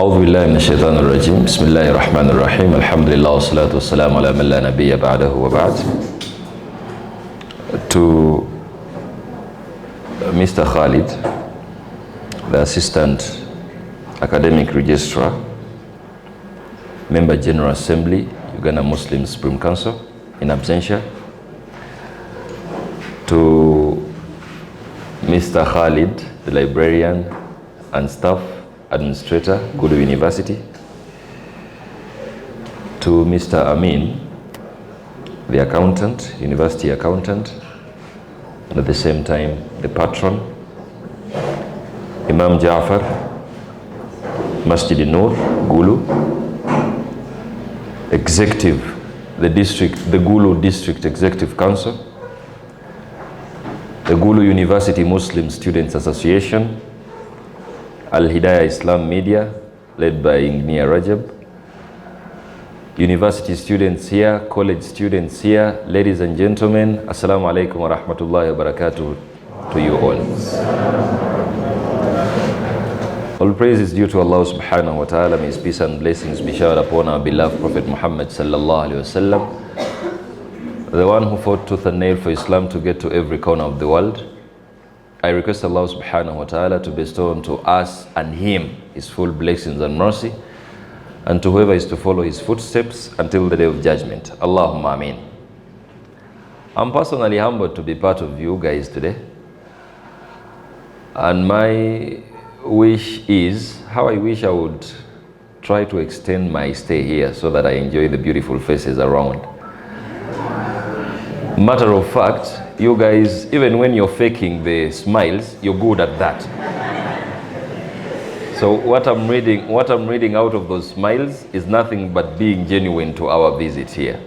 أعوذ بالله من الشيطان الرجيم بسم الله الرحمن الرحيم الحمد لله والصلاة والسلام على من لا نبي بعده وبعد. To Mr. Khalid, the Assistant Academic Registrar, Member General Assembly, Uganda Muslim Supreme Council, in absentia. To Mr. Khalid, the librarian and staff administrator, Kudu University. To Mr. Amin, the accountant, university accountant, and at the same time, the patron. Imam Jafar, Masjid Nur, Gulu. Executive, the Gulu District Executive Council. The Gulu University Muslim Students Association. Al-Hidayah Islam Media, led by Engineer Rajab. University students here, college students here, ladies and gentlemen, Assalamu alaikum wa rahmatullahi wa barakatuh to you all. All praise is due to Allah subhanahu wa ta'ala. May his peace and blessings be showered upon our beloved Prophet Muhammad sallallahu alayhi wa sallam, the one who fought tooth and nail for Islam to get to every corner of the world. I request Allah subhanahu wa ta'ala to bestow unto us and him his full blessings and mercy, and to whoever is to follow his footsteps until the day of judgment. Allahumma ameen. I'm personally humbled to be part of you guys today. And my wish is, how I wish I would try to extend my stay here so that I enjoy the beautiful faces around. Matter of fact, you guys, even when you're faking the smiles, you're good at that. So what I'm reading out of those smiles is nothing but being genuine to our visit here.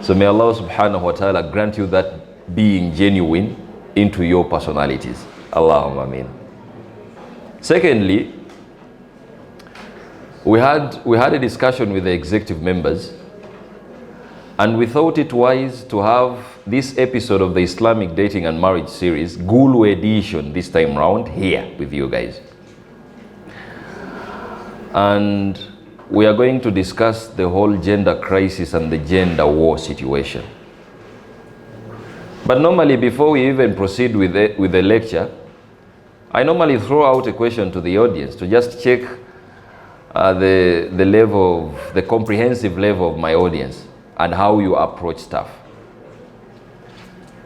So may Allah subhanahu wa ta'ala grant you that being genuine into your personalities. Allahumma ameen. Secondly, we had a discussion with the executive members, and we thought it wise to have this episode of the Islamic Dating and Marriage series, Gulu edition, this time round here with you guys. And we are going to discuss the whole gender crisis and the gender war situation. But normally, before we even proceed with the lecture, I normally throw out a question to the audience to just check the comprehensive level of my audience and how you approach stuff.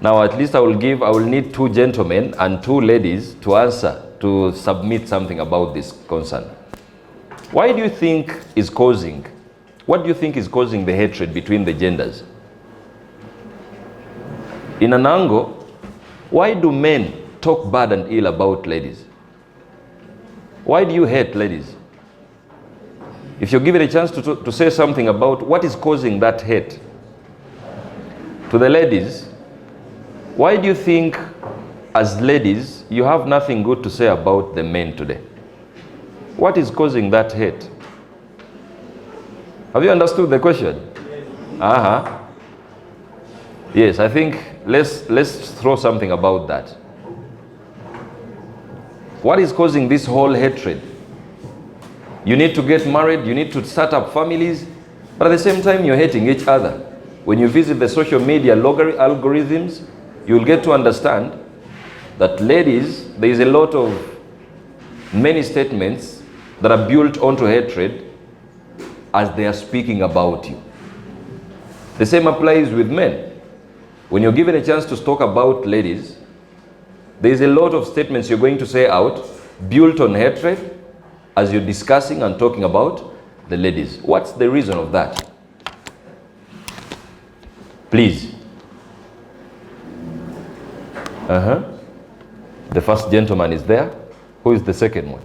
Now, at least I will need two gentlemen and two ladies to answer, to submit something about this concern. What do you think is causing the hatred between the genders? In an angle, why do men talk bad and ill about ladies? Why do you hate ladies? If you're given a chance to say something about what is causing that hate to the ladies, why do you think as ladies you have nothing good to say about the men today? What is causing that hate? Have you understood the question? Yes, I think let's throw something about that. What is causing this whole hatred? You need to get married, you need to start up families, but at the same time you're hating each other. When you visit the social media algorithms, you'll get to understand that ladies, there is a lot of many statements that are built onto hatred as they are speaking about you. The same applies with men. When you're given a chance to talk about ladies, there is a lot of statements you're going to say out built on hatred as you're discussing and talking about the ladies. What's the reason of that? Please. The first gentleman is there. Who is the second one?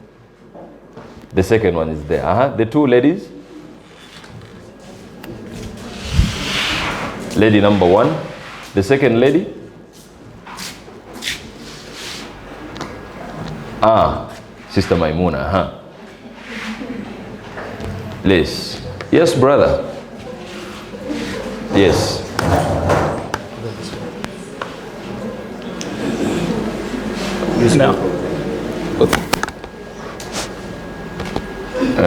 The second one is there. The two ladies. Lady number one. The second lady. Sister Maimuna. Liz. Yes, brother. Yes. Now. You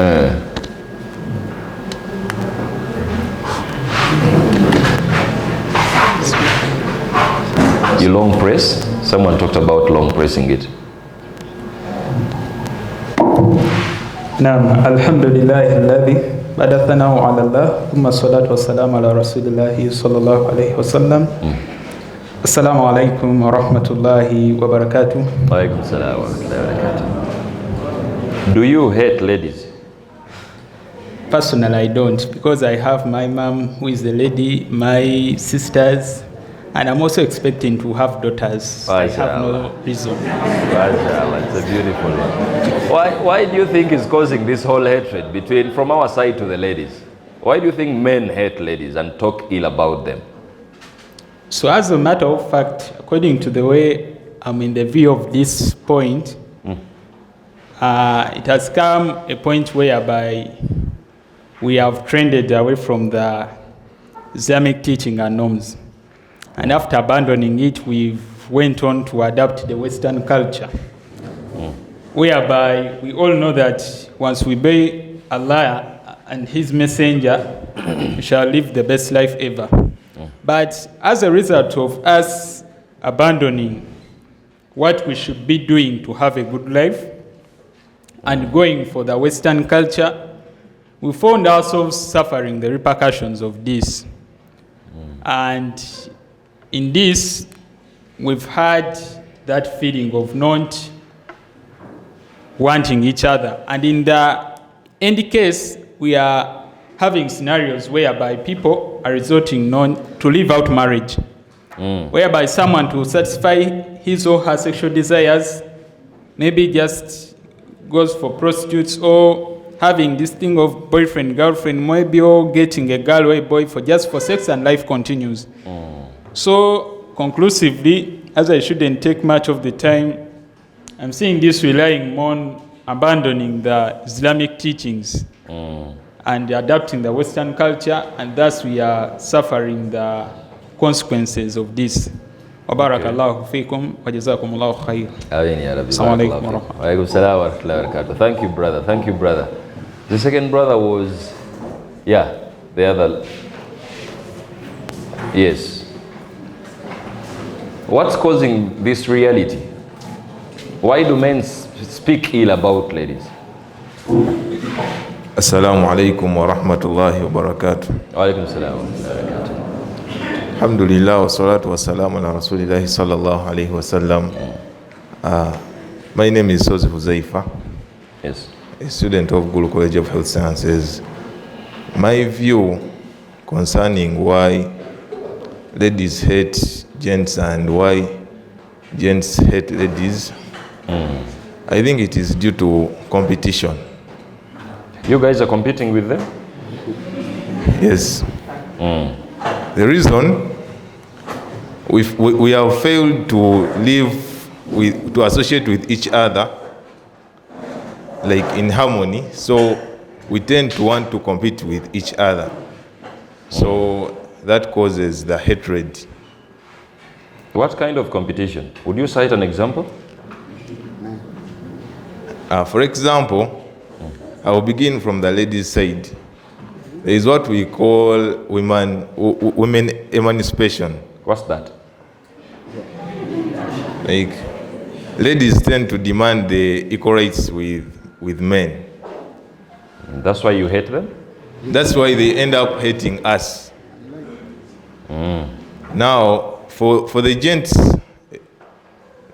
long press? Someone talked about long pressing it. نعم الحمد لله الذي بعد الثناء على الله ثم الصلاة والسلام على رسول الله صلى الله عليه وسلم. السلام عليكم ورحمة الله وبركاته. وعليكم السلام ورحمة الله وبركاته. Do you hate ladies? Personally, I don't, because I have my mom who is a lady, my sisters, and I'm also expecting to have daughters. I have no reason. It's a beautiful one. Why do you think is causing this whole hatred between from our side to the ladies? Why do you think men hate ladies and talk ill about them? So as a matter of fact, according to the way I'm in the view of this point, it has come a point whereby we have trended away from the Islamic teaching and norms. And after abandoning it, we went on to adapt the Western culture, whereby we all know that once we obey Allah and His Messenger, we shall live the best life ever. But as a result of us abandoning what we should be doing to have a good life and going for the Western culture, we found ourselves suffering the repercussions of this. And in this, we've had that feeling of not wanting each other. And in the end case, we are having scenarios whereby people are resorting to live out marriage, whereby someone to satisfy his or her sexual desires maybe just goes for prostitutes, or having this thing of boyfriend, girlfriend, maybe, or getting a girl or a boy for just for sex, and life continues. So conclusively, as I shouldn't take much of the time, I'm seeing this relying more on abandoning the Islamic teachings and adapting the Western culture, and thus we are suffering the consequences of this. Barakallahu fikum wa jazakumullahu khair. Assalamu alaikum wa rahmatullahi. Thank you, brother. Thank you, brother. The second brother was, the other. Yes. What's causing this reality? Why do men speak ill about ladies? Assalamu alaikum wa rahmatullahi wa barakatuh. Wa alaikum assalam wa rahmatullahi wa barakatuh. Alhamdulillah wa salatu wa salamu ala rasulillahi sallallahu alayhi wa sallam. My name is Sozi Huzaifa. Yes. A student of Gulu College of Health Sciences. My view concerning why ladies hate gents and why gents hate ladies, I think it is due to competition. You guys are competing with them? Yes. The reason we have failed to to associate with each other like in harmony, so we tend to want to compete with each other. So that causes the hatred. What kind of competition? Would you cite an example? For example, I will begin from the ladies' side. There is what we call women emancipation. What's that? Like, ladies tend to demand the equal rights with men. That's why you hate them? That's why they end up hating us. Now, for the gents,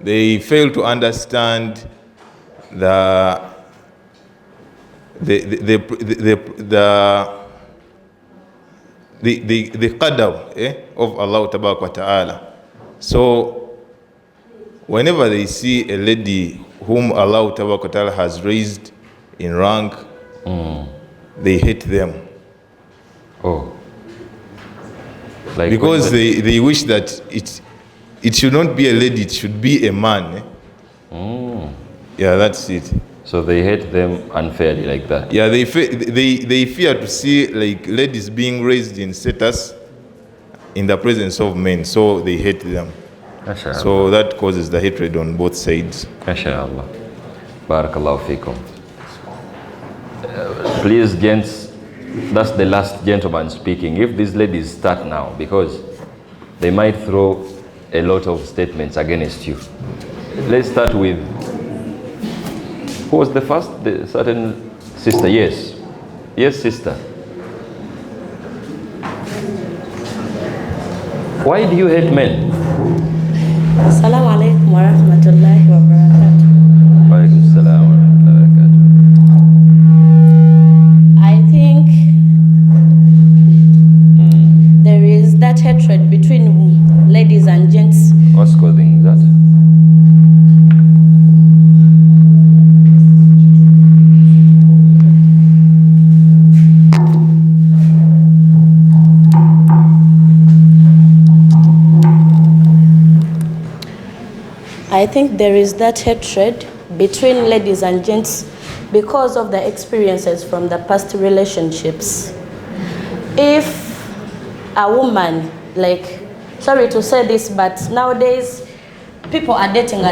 they fail to understand the qadar of Allah Tabaraka wa Ta'ala. So whenever they see a lady whom Allah Tabaraka wa Ta'ala has raised in rank, they hate them. Like because they wish that it should not be a lady, it should be a man. Yeah, that's it. So they hate them unfairly like that. Yeah, they fear to see like ladies being raised in status in the presence of men, so they hate them. So that causes the hatred on both sides. MashaAllah. Barakallahu feekum. Please, gents, that's the last gentleman speaking. If these ladies start now, because they might throw a lot of statements against you. Let's start with, who was the first? The certain sister, yes. Yes, sister. Why do you hate men? Assalamu alaikum wa rahmatullahi wa barakatuh. Wa alaikum salam wa rahmatullahi wa barakatuh. I think there is that hatred between ladies and gents. What's causing that? I think there is that hatred between ladies and gents because of the experiences from the past relationships. If a woman, like, sorry to say this, but nowadays people are dating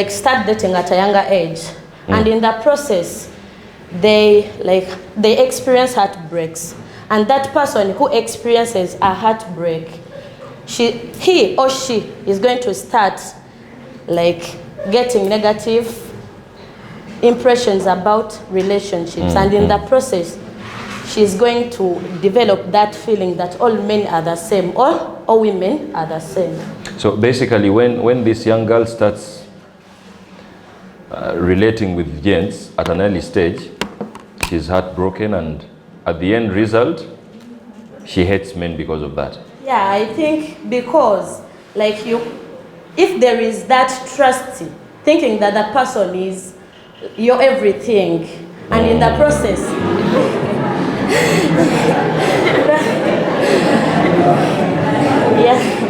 start dating at a younger age. And in the process, they experience heartbreaks. And that person who experiences a heartbreak, he or she is going to start getting negative impressions about relationships. And in the process, she's going to develop that feeling that all men are the same, all women are the same. So basically, when this young girl starts relating with gents at an early stage, she's heartbroken, and at the end result, she hates men because of that. Yeah, I think because if there is that trust, thinking that the person is your everything, and in the process,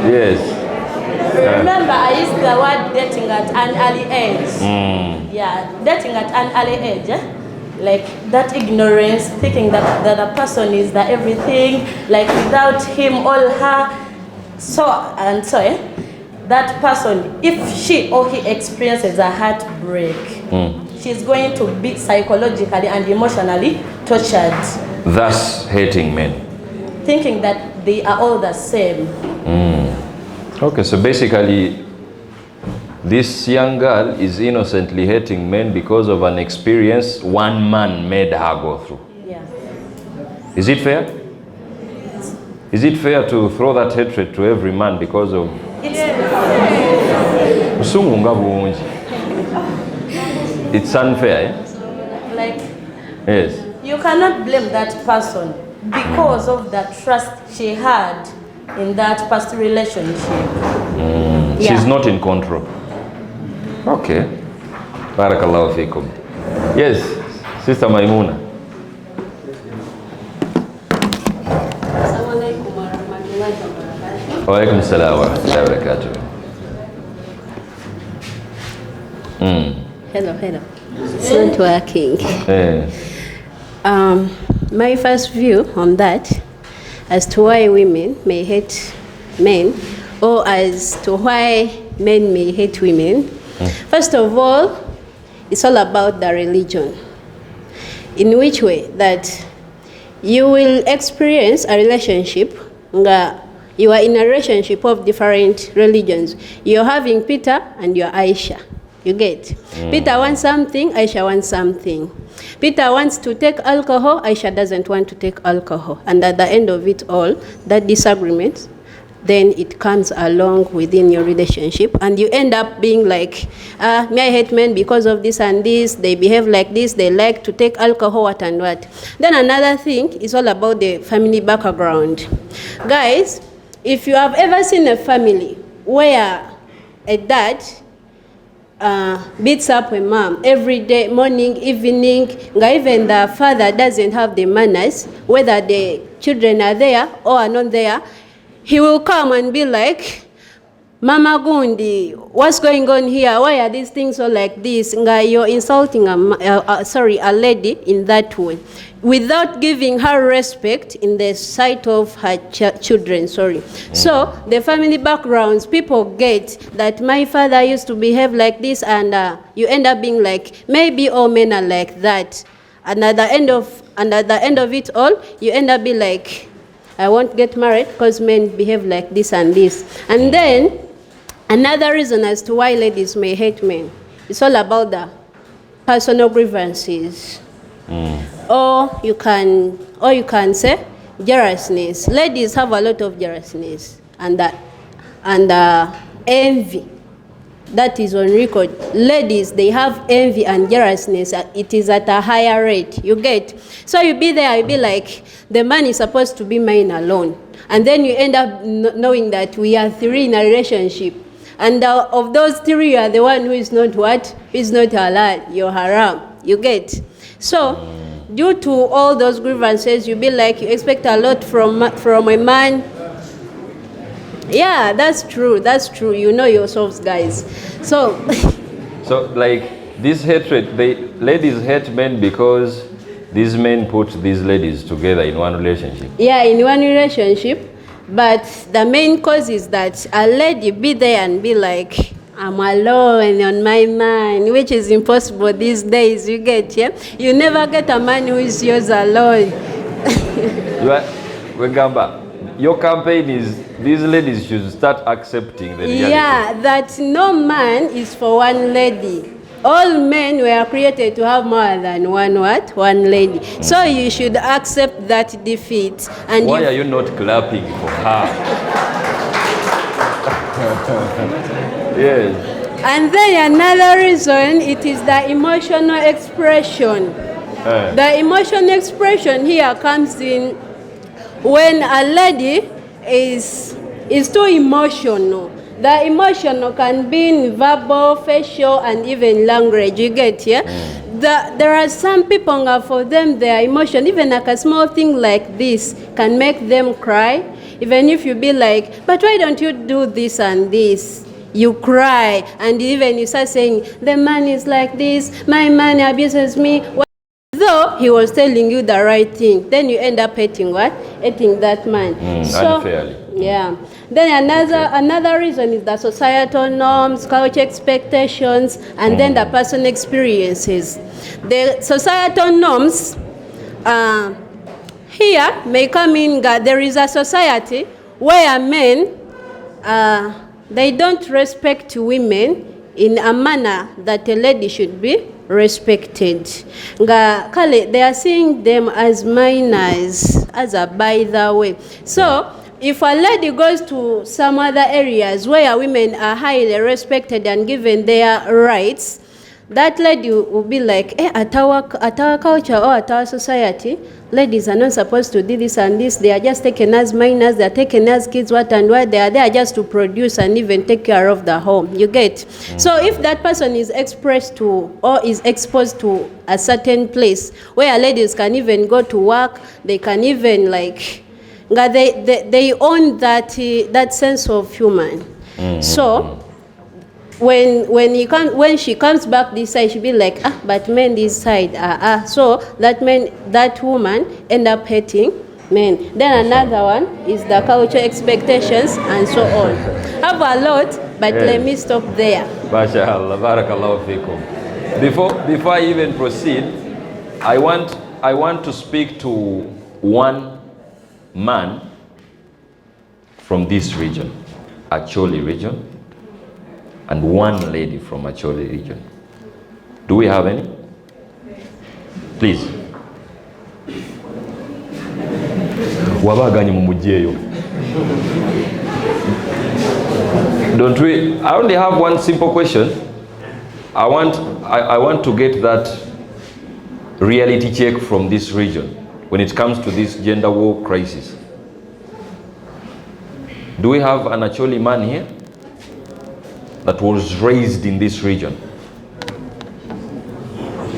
Yes. Remember, I used the word dating at an early age. Yeah, dating at an early age. Like that ignorance, thinking that the person is the everything, without him or her, that person, if she or he experiences a heartbreak, she's going to be psychologically and emotionally tortured. Thus hating men. Thinking that they are all the same. Okay, so basically, this young girl is innocently hating men because of an experience one man made her go through. Yeah. Is it fair? Is it fair to throw that hatred to every man because of... It's unfair, eh? Yes. You cannot blame that person because of the trust she had in that past relationship. Yeah. She's not in control. Okay. Barakallahu fikum. Yes, Sister Maimuna. Assalamualaikum warahmatullahi wabarakatuh. Wa alaikum salam wa rahmatullahi wa barakatuh. Hello. It's not working. My first view on that, as to why women may hate men, or as to why men may hate women. First of all, it's all about the religion. In which way? That you will experience a relationship, you are in a relationship of different religions. You're having Peter and you're Aisha. You get? Peter wants something, Aisha wants something. Peter wants to take alcohol, Aisha doesn't want to take alcohol. And at the end of it all, that disagreement, then it comes along within your relationship, and you end up being like, me I hate men because of this and this, they behave like this, they like to take alcohol, what and what. Then another thing is all about the family background. Guys, if you have ever seen a family where a dad beats up a mom every day, morning, evening, even the father doesn't have the manners, whether the children are there or are not there, he will come and be like, Mama Gundi, what's going on here? Why are these things all like this? You're insulting a lady in that way, without giving her respect in the sight of her children. So the family backgrounds, people get that my father used to behave like this, and you end up being like, maybe all men are like that. And at the end of it all, you end up being like, I won't get married because men behave like this and this. And then another reason as to why ladies may hate men, it's all about the personal grievances. Or you can say jealousness. Ladies have a lot of jealousness and envy. That is on record. Ladies, they have envy and jealousness. It is at a higher rate. You get? So you be there, you be like, the man is supposed to be mine alone. And then you end up knowing that we are 3 in a relationship. And of those 3, you are the one who is not what? Who is not halal. You're haram. You get? So, due to all those grievances, you be like, you expect a lot from a man. Yeah, that's true. That's true. You know yourselves, guys. So, So, like, this hatred, ladies hate men because these men put these ladies together in one relationship. yeah, in one relationship. But the main cause is that a lady be there and be like, I'm alone on my mind, which is impossible these days. You get, yeah? You never get a man who is yours alone. Wegamba, your campaign is these ladies should start accepting the reality. Yeah, that no man is for one lady. All men were created to have more than one what? One lady. So you should accept that defeat. And Why are you not clapping for her? Yes. And then another reason, it is the emotional expression. The emotional expression here comes in when a lady is too emotional. The emotional can be in verbal, facial, and even language. You get here? There are some people, for them, their emotion, even like a small thing like this, can make them cry. Even if you be like, but why don't you do this and this? You cry, and even you start saying, the man is like this, my man abuses me. Though he was telling you the right thing, then you end up hating what? Hating that man. Unfairly. Yeah. Then another reason is the societal norms, culture expectations, and then the personal experiences. The societal norms here may come in that there is a society where men they don't respect women in a manner that a lady should be respected. They are seeing them as minors, as a by the way. So if a lady goes to some other areas where women are highly respected and given their rights, that lady will be like, at our culture or at our society, ladies are not supposed to do this and this. They are just taken as minors. They are taken as kids, what and what. They are there just to produce and even take care of the home. You get? So if that person is expressed to or is exposed to a certain place where ladies can even go to work, they can even like, they own that sense of human. So when she comes back this side, she'll be like, but men this side, so that woman end up hating men. Then another one is the culture expectations and so on. Have a lot, but let me stop there. MashaAllah, barakallahu fikum. Before I even proceed, I want to speak to one man from this region, Acholi region, and one lady from Acholi region. Do we have any? Please. Wabaganye mumujeyo. Don't we? I only have one simple question. I want to get that reality check from this region when it comes to this gender war crisis. Do we have an Acholi man here that was raised in this region?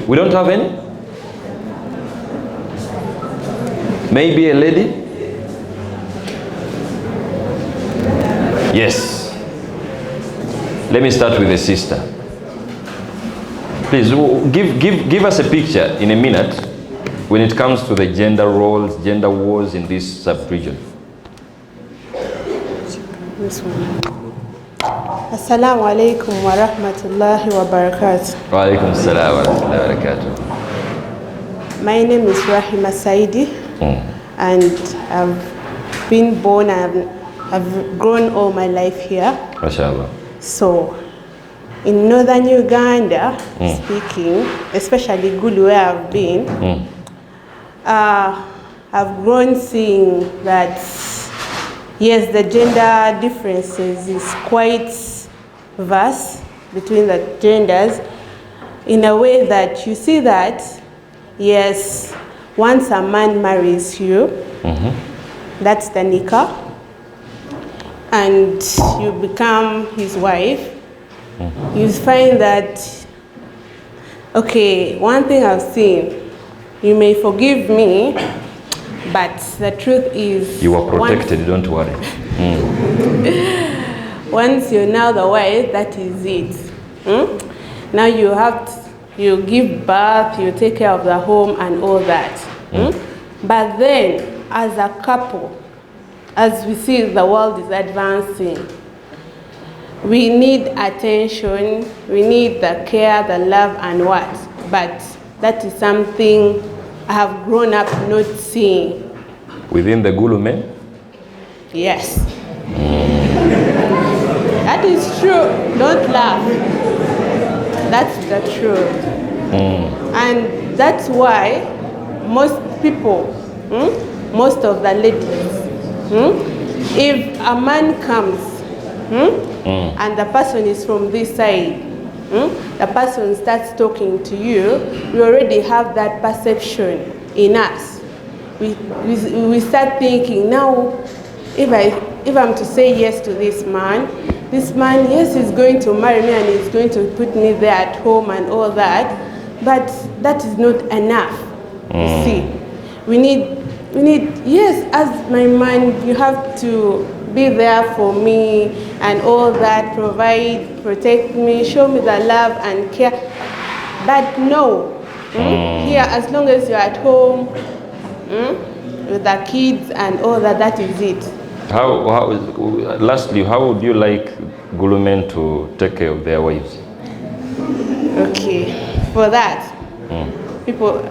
We don't have any? Maybe a lady? Yes. Let me start with the sister. Please give us a picture in a minute when it comes to the gender roles, gender wars in this sub-region. Assalamu alaikum wa rahmatullahi wa barakatuh. Wa alaikum assalam wa rahmatullahi wa barakatuh. My name is Rahima Saidi, and I've been born and I've grown all my life here. MashaAllah. So, in northern Uganda, speaking, especially Gulu where I've been, I've grown seeing that, yes, the gender differences is quite vast between the genders, in a way that you see that, yes, once a man marries you, that's the nikah, and you become his wife, you find that, okay, one thing I've seen, you may forgive me, but the truth is... You are protected, don't worry. Once you're now the wife, that is it. Now you have to, you give birth, you take care of the home and all that. But then, as a couple, as we see the world is advancing, we need attention, we need the care, the love and what. But that is something I have grown up not seeing. Within the Gulu men? Yes. That is true. Don't laugh. That's the truth. And that's why most people, most of the ladies, if a man comes and the person is from this side, the person starts talking to you, we already have that perception in us. We start thinking, now, if I'm to say yes to this man, yes, he's going to marry me and he's going to put me there at home and all that, but that is not enough. You see, we need, yes, as my man, you have to be there for me and all that, provide, protect me, show me the love and care. But no, here, as long as you're at home with the kids and all that, that is it. Lastly, how would you like Gulu men to take care of their wives? Okay, for that, people,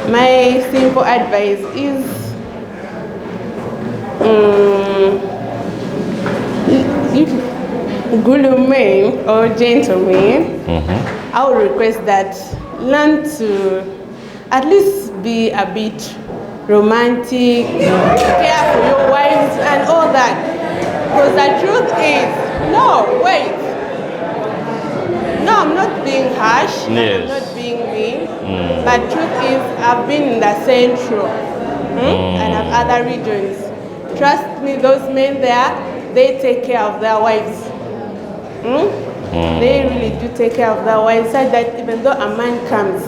my simple advice is Gulu men or gentlemen, I would request that learn to at least be a bit romantic, care for your wives and all that. Because the truth is, no, wait. No, I'm not being harsh, I'm not being mean, but truth is, I've been in the central and I've other regions. Trust me, those men there, they take care of their wives. They really do take care of their wives, so that even though a man comes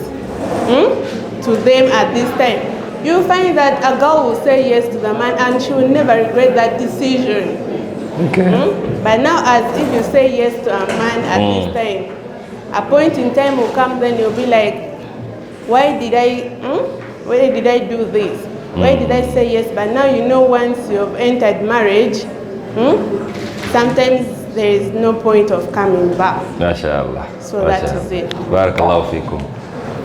to them at this time, you find that a girl will say yes to the man and she will never regret that decision. But now, as if you say yes to a man at this time, a point in time will come, then you'll be like, why did I do this? Why did I say yes? But now you know, once you've entered marriage, sometimes there is no point of coming back. MashaAllah. So that is it. Barakallahu fikum.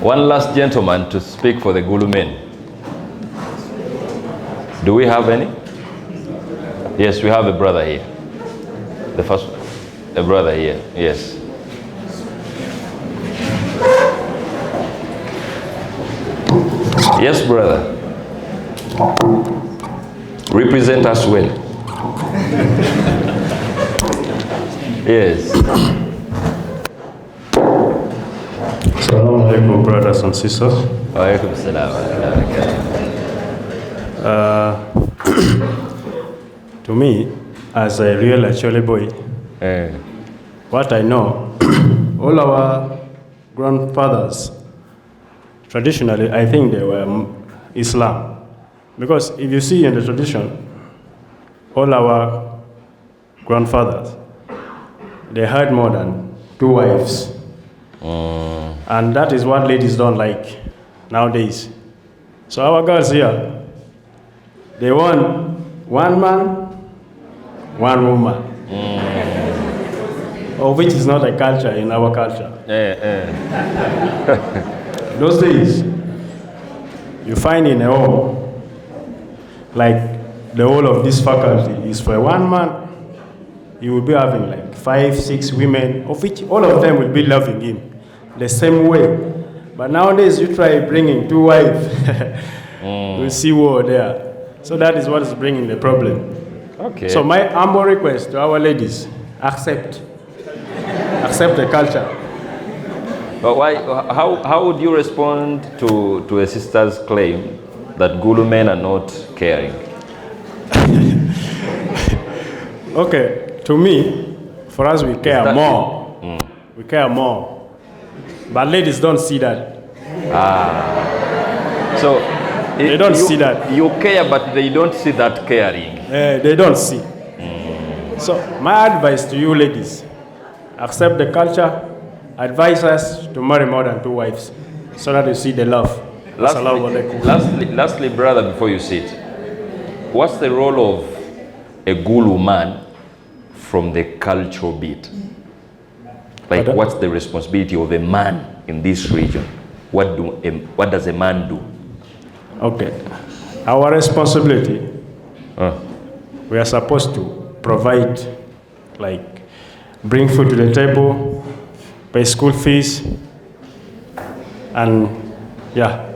One last gentleman to speak for the Gulu men. Do we have any? Yes, we have a brother here. The first, a brother here, yes. Yes, brother. Represent us well. Yes. Assalamu alaikum, brothers and sisters. Wa alaikum salam. To me, as a real Acholi boy, what I know, all our grandfathers, traditionally, I think they were Islam. Because if you see in the tradition, all our grandfathers, they had more than 2 wives. And that is what ladies don't like nowadays. So our girls here, they want 1 man, 1 woman. Of which is not a culture in our culture. Those days, you find in a home, like the whole of this faculty is for one man, you will be having like 5, 6 women, of which all of them will be loving him the same way. But nowadays you try bringing 2 wives, you see war there. So that is what is bringing the problem. Okay. So my humble request to our ladies, accept the culture. But why? How would you respond to a sister's claim that Gulu men are not caring? Okay, to me, for us we care more. We care more. But ladies don't see that. So they don't see that. You care, but they don't see that caring. They don't see. So my advice to you ladies, accept the culture, advise us to marry more than 2 wives so that you see the love. Lastly, brother, before you sit, what's the role of a Gulu man from the cultural bit? Like, what's the responsibility of a man in this region? What does a man do? Okay, our responsibility, we are supposed to provide, like, bring food to the table, pay school fees, and yeah,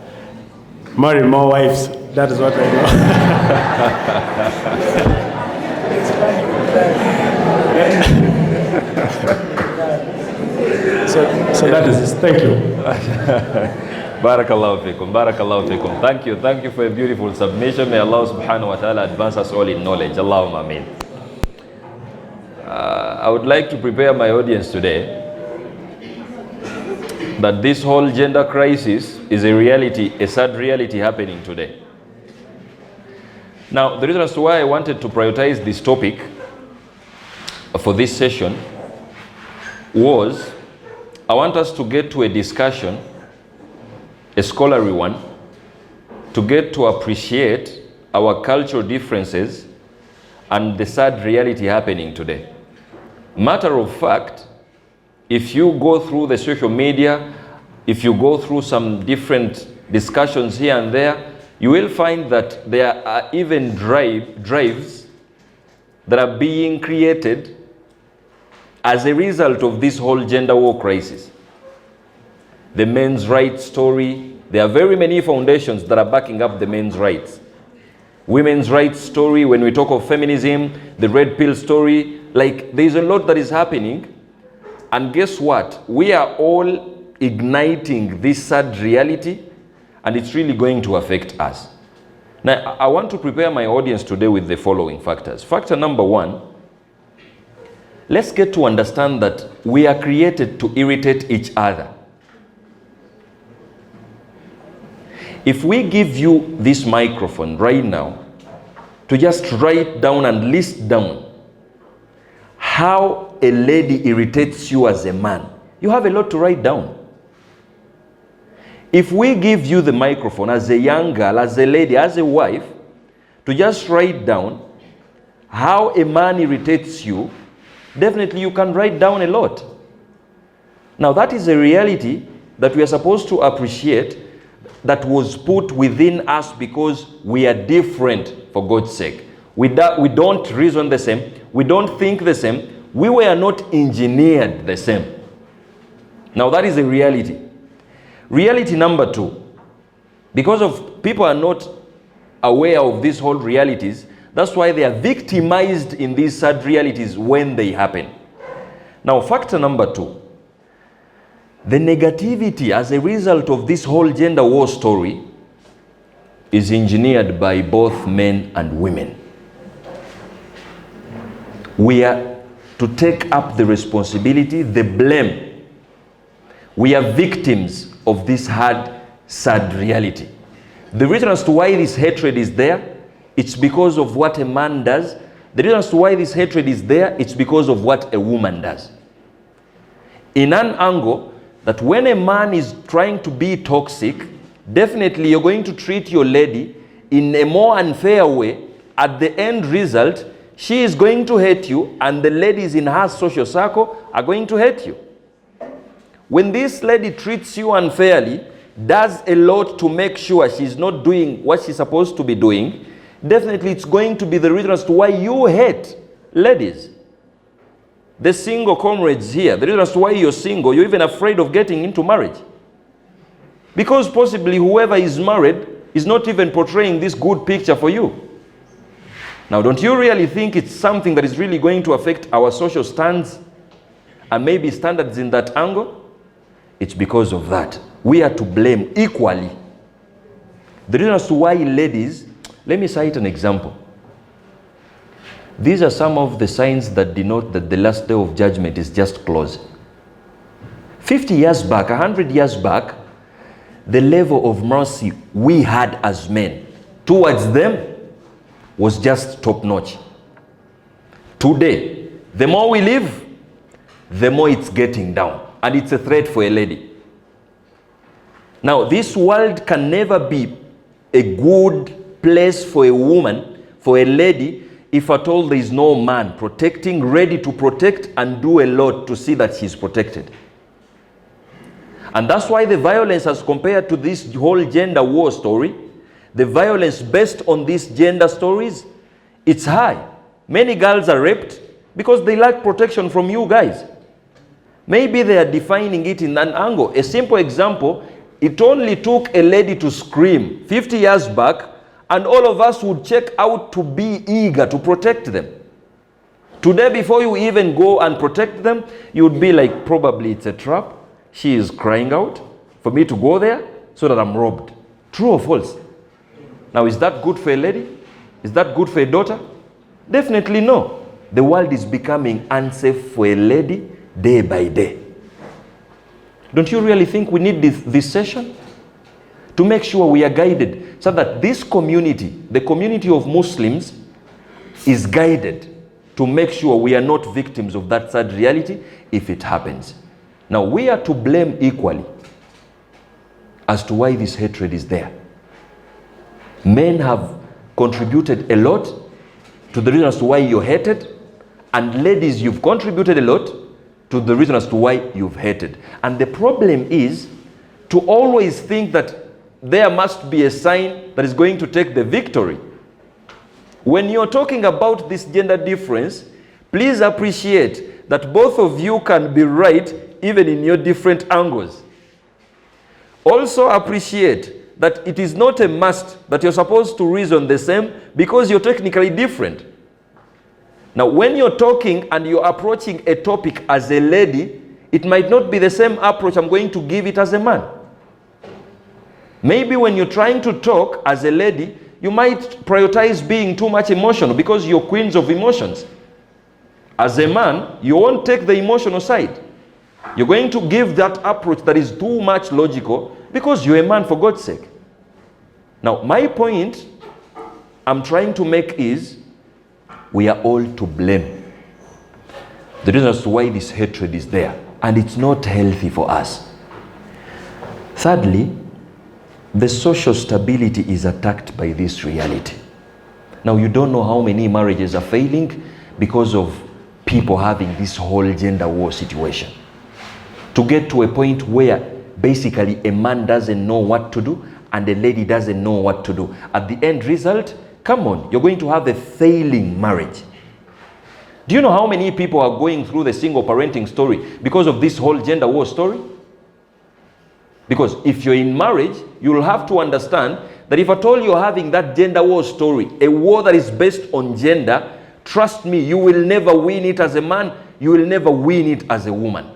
marry more wives. That is what I know. So that is it. Thank you. Barakallahu fikum, barakallahu fikum. Thank you for a beautiful submission. May Allah subhanahu wa ta'ala advance us all in knowledge. Allahumma ameen. I would like to prepare my audience today that this whole gender crisis is a reality, a sad reality happening today. Now, the reason as to why I wanted to prioritize this topic for this session was I want us to get to a discussion, a scholarly one, to get to appreciate our cultural differences and the sad reality happening today. Matter of fact, if you go through the social media, if you go through some different discussions here and there, you will find that there are even drives that are being created as a result of this whole gender war crisis. The men's rights story, there are very many foundations that are backing up the men's rights. Women's rights story, when we talk of feminism, the red pill story, like there's a lot that is happening. And guess what? We are all igniting this sad reality, and it's really going to affect us. Now, I want to prepare my audience today with the following factors. Factor number 1, let's get to understand that we are created to irritate each other. If we give you this microphone right now to just write down and list down how a lady irritates you as a man, you have a lot to write down. If we give you the microphone as a young girl, as a lady, as a wife, to just write down how a man irritates you, definitely you can write down a lot. Now that is a reality that we are supposed to appreciate, that was put within us because we are different, for God's sake. We don't reason the same. We don't think the same. We were not engineered the same. Now that is a reality. Reality number 2, because of people are not aware of these whole realities, that's why they are victimized in these sad realities when they happen. Now, factor number 2, the negativity as a result of this whole gender war story is engineered by both men and women. We are to take up the responsibility, the blame. We are victims of this hard, sad reality. The reason as to why this hatred is there, it's because of what a man does. The reason as to why this hatred is there, it's because of what a woman does. In an angle, that when a man is trying to be toxic, definitely you're going to treat your lady in a more unfair way. At the end result, she is going to hate you, and the ladies in her social circle are going to hate you. When this lady treats you unfairly, does a lot to make sure she's not doing what she's supposed to be doing, definitely it's going to be the reason as to why you hate ladies. The single comrades here, the reason as to why you're single, you're even afraid of getting into marriage. Because possibly whoever is married is not even portraying this good picture for you. Now, don't you really think it's something that is really going to affect our social stands and maybe standards in that angle? It's because of that. We are to blame equally. The reason as to why ladies, let me cite an example. These are some of the signs that denote that the last day of judgment is just close. 50 years back, 100 years back, the level of mercy we had as men towards them was just top-notch. Today, the more we live, the more it's getting down. And it's a threat for a lady. Now, this world can never be a good place for a woman, for a lady, if at all there is no man protecting, ready to protect and do a lot to see that she's protected. And that's why the violence as compared to this whole gender war story, the violence based on these gender stories, it's high. Many girls are raped because they lack protection from you guys. Maybe they are defining it in an angle. A simple example, it only took a lady to scream 50 years back, and all of us would check out to be eager to protect them. Today, before you even go and protect them, you would be like, probably it's a trap. She is crying out for me to go there so that I'm robbed. True or false? Now, is that good for a lady? Is that good for a daughter? Definitely no. The world is becoming unsafe for a lady day by day. Don't you really think we need this session? To make sure we are guided so that this community, the community of Muslims, is guided to make sure we are not victims of that sad reality if it happens. Now, we are to blame equally as to why this hatred is there. Men have contributed a lot to the reason as to why you're hated, and ladies, you've contributed a lot to the reason as to why you've hated. And the problem is to always think that there must be a sign that is going to take the victory. When you're talking about this gender difference, please appreciate that both of you can be right even in your different angles. Also appreciate that it is not a must that you're supposed to reason the same because you're technically different. Now, when you're talking and you're approaching a topic as a lady, it might not be the same approach I'm going to give it as a man. Maybe when you're trying to talk as a lady, you might prioritize being too much emotional because you're queens of emotions. As a man, you won't take the emotional side. You're going to give that approach that is too much logical because you're a man, for God's sake. Now, my point I'm trying to make is we are all to blame. The reason as to why this hatred is there, and it's not healthy for us. Thirdly, the social stability is attacked by this reality. Now, you don't know how many marriages are failing because of people having this whole gender war situation. To get to a point where basically a man doesn't know what to do and a lady doesn't know what to do. At the end result, come on, you're going to have a failing marriage. Do you know how many people are going through the single parenting story because of this whole gender war story? Because if you're in marriage, you'll have to understand that if at all you're having that gender war story, a war that is based on gender, trust me, you will never win it as a man, you will never win it as a woman.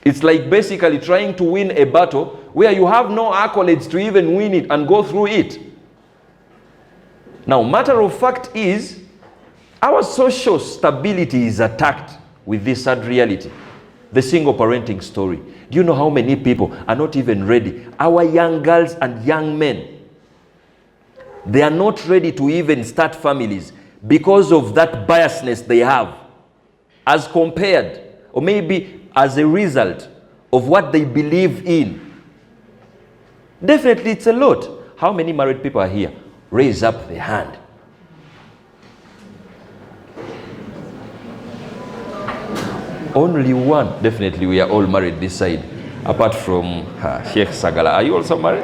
It's like basically trying to win a battle where you have no accolades to even win it and go through it. Now, matter of fact is, our social stability is attacked with this sad reality, the single parenting story. Do you know how many people are not even ready? Our young girls and young men, they are not ready to even start families because of that biasness they have as compared, or maybe as a result of what they believe in. Definitely it's a lot. How many married people are here? Raise up the hand. Only one. Definitely we are all married this side. Apart from Sheikh Sagala. Are you also married?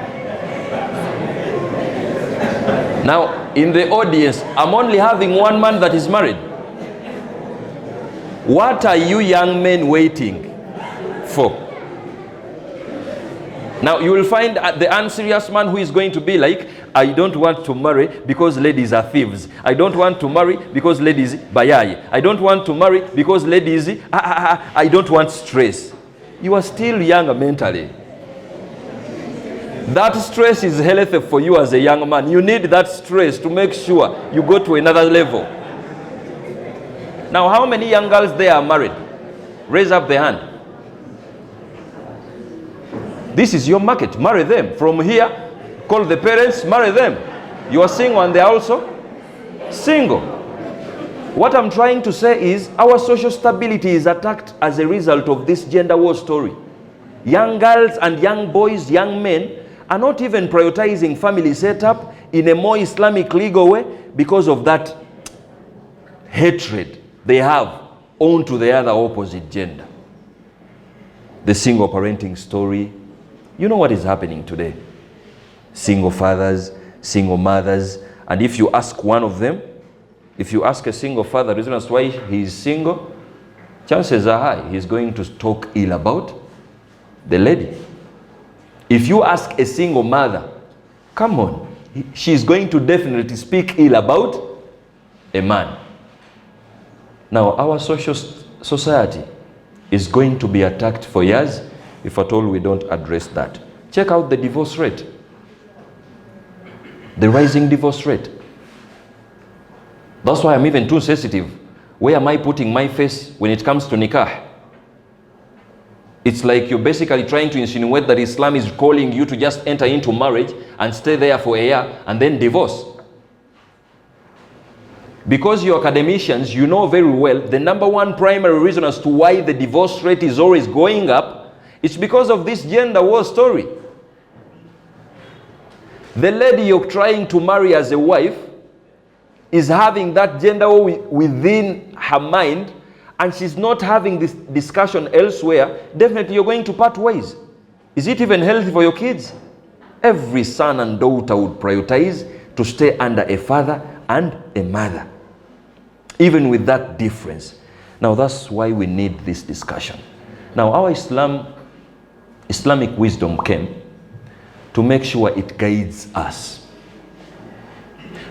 Now, in the audience, I'm only having one man that is married. What are you young men waiting for? Now, you will find the unserious man who is going to be like, I don't want to marry because ladies are thieves. I don't want to marry because ladies bayai. I don't want to marry because ladies, I don't want stress. You are still young mentally. That stress is healthy for you as a young man. You need that stress to make sure you go to another level. Now, how many young girls there are married? Raise up the hand. This is your market. Marry them. From here, call the parents, marry them. You are single and they are also single. What I'm trying to say is our social stability is attacked as a result of this gender war story. Young girls and young boys, young men are not even prioritizing family setup in a more Islamic legal way because of that hatred they have onto the other opposite gender. The single parenting story. You know what is happening today? Single fathers, single mothers, and if you ask one of them, if you ask a single father reasons why he is single, chances are high he's going to talk ill about the lady. If you ask a single mother, come on, she's going to definitely speak ill about a man. Now, our social society is going to be attacked for years if at all we don't address that. Check out the divorce rate. The rising divorce rate. That's why I'm even too sensitive. Where am I putting my face when it comes to nikah? It's like you're basically trying to insinuate that Islam is calling you to just enter into marriage and stay there for a year and then divorce. Because you're academicians, you know very well the number one primary reason as to why the divorce rate is always going up, it's because of this gender war story. The lady you're trying to marry as a wife is having that gender war within her mind, and she's not having this discussion elsewhere. Definitely you're going to part ways. Is it even healthy for your kids? Every son and daughter would prioritize to stay under a father and a mother, even with that difference. Now that's why we need this discussion. Now our Islamic wisdom came to make sure it guides us,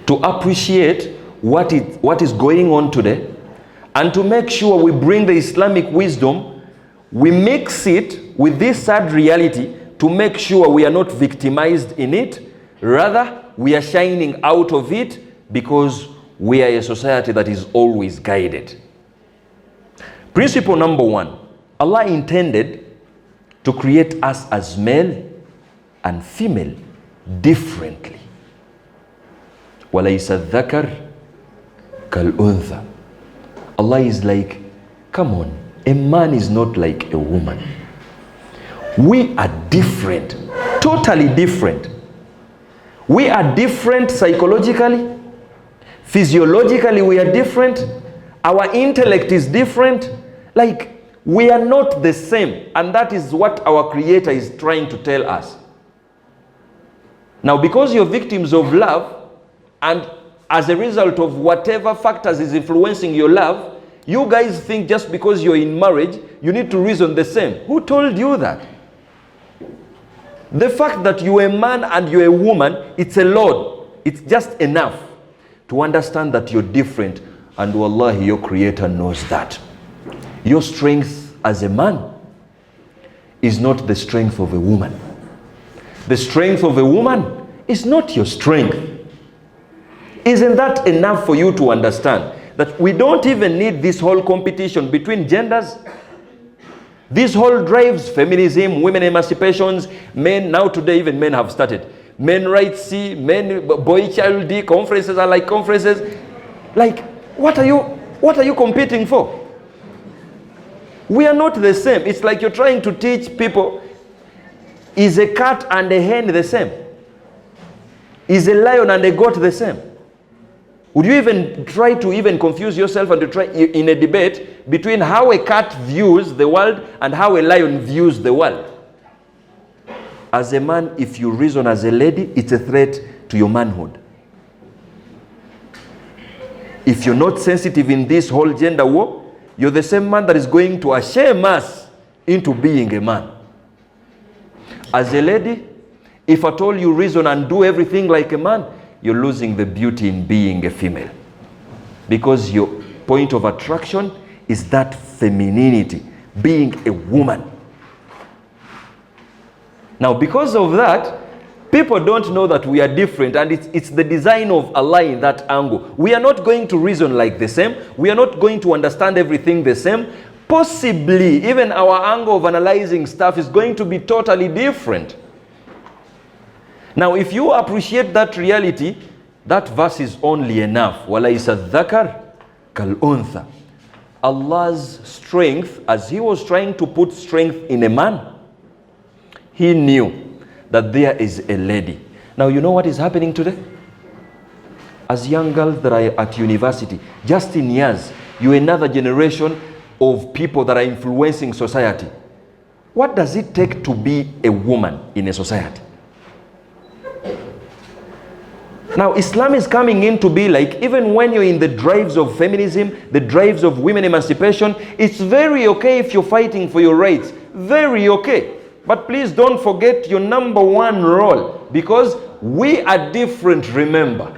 to appreciate what is going on today, and to make sure we bring the Islamic wisdom, we mix it with this sad reality to make sure we are not victimized in it, rather we are shining out of it because we are a society that is always guided. Principle number one, Allah intended to create us as male and female differently. وَلَيْسَ الذَّكَرْ كَالْأُنْثَى. Allah is like, come on, a man is not like a woman. We are different, totally different. We are different psychologically, physiologically we are different, our intellect is different, like we are not the same, and that is what our Creator is trying to tell us. Now, because you're victims of love, and as a result of whatever factors is influencing your love, you guys think just because you're in marriage, you need to reason the same. Who told you that? The fact that you're a man and you're a woman, it's a load. It's just enough to understand that you're different, and wallahi, your Creator knows that. Your strength as a man is not the strength of a woman. The strength of a woman is not your strength. Isn't that enough for you to understand that we don't even need this whole competition between genders? This whole drives feminism, women emancipations, men, now today even men have started. Men rights, men, boy child D, conferences are like conferences. Like, what are you competing for? We are not the same. It's like you're trying to teach people, is a cat and a hen the same? Is a lion and a goat the same? Would you even try to even confuse yourself and to try in a debate between how a cat views the world and how a lion views the world? As a man, if you reason as a lady, it's a threat to your manhood. If you're not sensitive in this whole gender war, you're the same man that is going to shame us into being a man. As a lady, if at all you reason and do everything like a man, you're losing the beauty in being a female. Because your point of attraction is that femininity, being a woman. Now, because of that, people don't know that we are different, and it's the design of Allah in that angle. We are not going to reason like the same. We are not going to understand everything the same. Possibly, even our angle of analyzing stuff is going to be totally different. Now, if you appreciate that reality, that verse is only enough. وَلَيْسَ الذَّكَرْ كَالْأُنْثَى. Allah's strength, as he was trying to put strength in a man, he knew that there is a lady. Now, you know what is happening today? As young girls that are at university, just in years, you're another generation of people that are influencing society. What does it take to be a woman in a society? Now, Islam is coming in to be like, even when you're in the drives of feminism, the drives of women emancipation, it's very okay if you're fighting for your rights. Very okay. But please don't forget your number one role, because we are different, remember.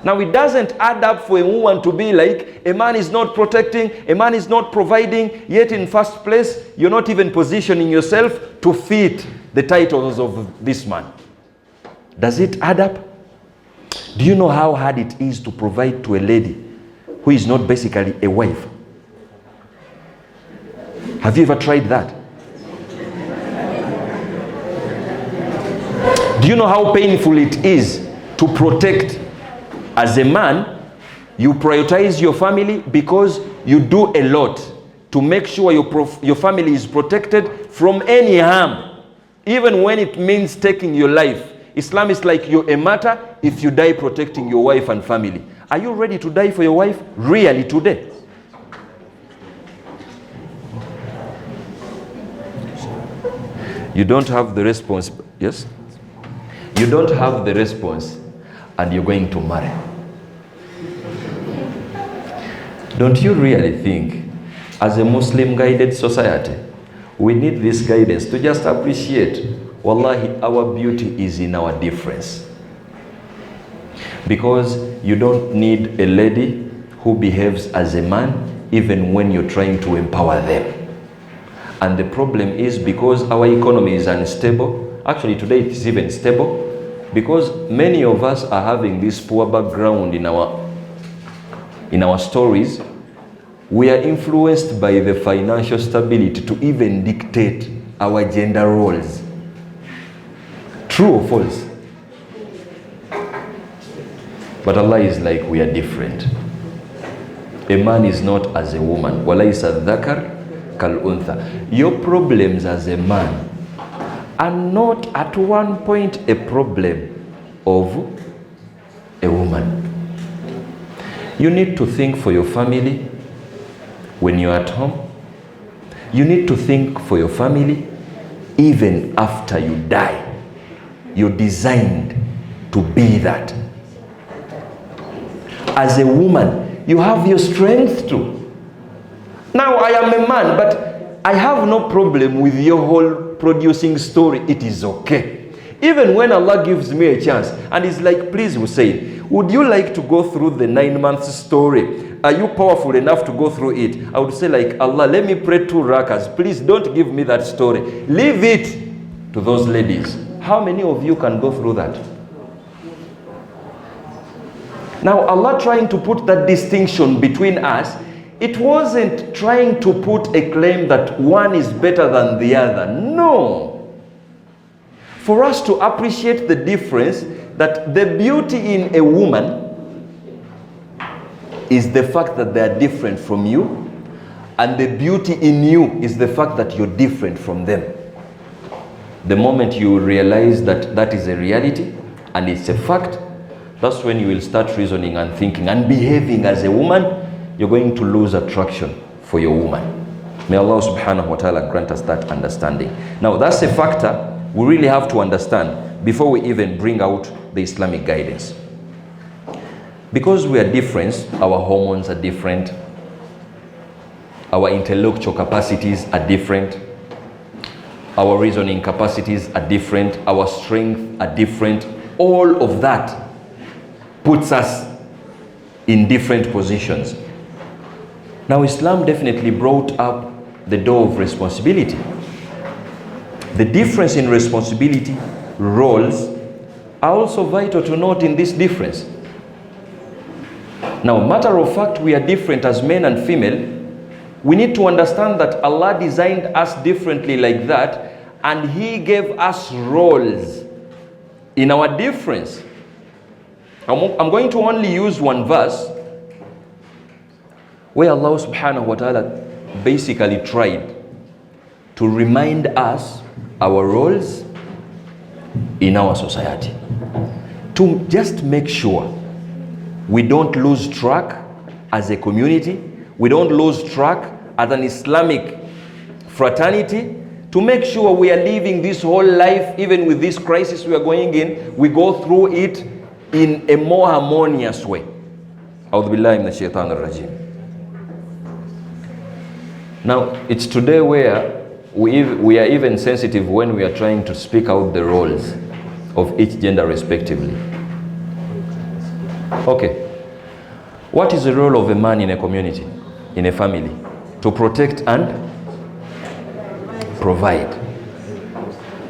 Now, it doesn't add up for a woman to be like, a man is not protecting, a man is not providing, yet in first place, you're not even positioning yourself to fit the titles of this man. Does it add up? Do you know how hard it is to provide to a lady who is not basically a wife? Have you ever tried that? Do you know how painful it is to protect? As a man, you prioritize your family because you do a lot to make sure your family is protected from any harm, even when it means taking your life. Islam is like you're a martyr if you die protecting your wife and family. Are you ready to die for your wife? Really today? You don't have the response. Yes? You don't have the response, and you're going to marry. Don't you really think, as a Muslim guided society, we need this guidance to just appreciate, wallahi, our beauty is in our difference. Because you don't need a lady who behaves as a man even when you're trying to empower them. And the problem is because our economy is unstable. Actually, today it is even stable, because many of us are having this poor background in our stories. We are influenced by the financial stability to even dictate our gender roles. True or false? But Allah is like, we are different. A man is not as a woman. وَلَيْسَ الذَّكَرْ كَالْأُنْثَى. Your problems as a man are not at one point a problem of a woman. You need to think for your family when you're at home. You need to think for your family even after you die. You're designed to be that. As a woman, you have your strength too. Now, I am a man, but I have no problem with your whole producing story. It is okay. Even when Allah gives me a chance and is like, please Hussein, would you like to go through the 9 months story? Are you powerful enough to go through it? I would say like, Allah, let me pray 2 rakas. Please don't give me that story. Leave it to those ladies. How many of you can go through that? Now, Allah trying to put that distinction between us, it wasn't trying to put a claim that one is better than the other. No. For us to appreciate the difference, that the beauty in a woman is the fact that they are different from you, and the beauty in you is the fact that you're different from them. The moment you realize that that is a reality and it's a fact, that's when you will start reasoning and thinking and behaving as a woman. You're going to lose attraction for your woman. May Allah subhanahu wa ta'ala grant us that understanding. Now that's a factor we really have to understand before we even bring out the Islamic guidance. Because we are different, our hormones are different, our intellectual capacities are different, our reasoning capacities are different, our strength are different. All of that puts us in different positions. Now Islam definitely brought up the door of responsibility. The difference in responsibility, roles, are also vital to note in this difference. Now, matter of fact, we are different as men and female. We need to understand that Allah designed us differently like that, and He gave us roles in our difference. I'm going to only use one verse where Allah subhanahu wa ta'ala basically tried to remind us our roles in our society, to just make sure we don't lose track as a community, we don't lose track as an Islamic fraternity, to make sure we are living this whole life, even with this crisis we are going in, we go through it in a more harmonious way. A'udhu billahi minash shaitanir rajim. Now, it's today where we are even sensitive when we are trying to speak out the roles of each gender respectively. Okay, what is the role of a man in a community, in a family? To protect and provide.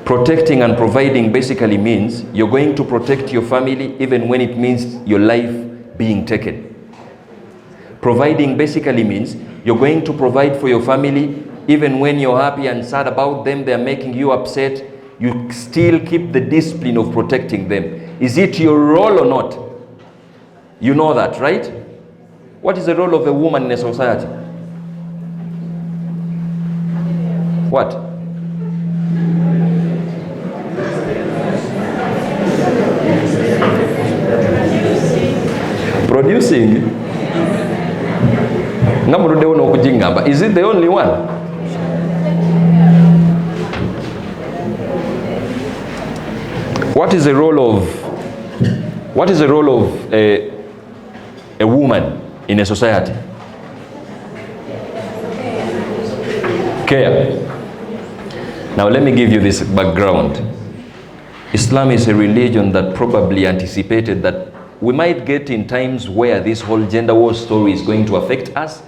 Protecting and providing basically means you're going to protect your family even when it means your life being taken. Providing basically means you're going to provide for your family even when you're happy and sad about them, they're making you upset, you still keep the discipline of protecting them. Is it your role or not? You know that, right? What is the role of a woman in a society? What? Producing. Is it the only one? What is the role of a woman in a society? Care. Now let me give you this background. Islam is a religion that probably anticipated that we might get in times where this whole gender war story is going to affect us.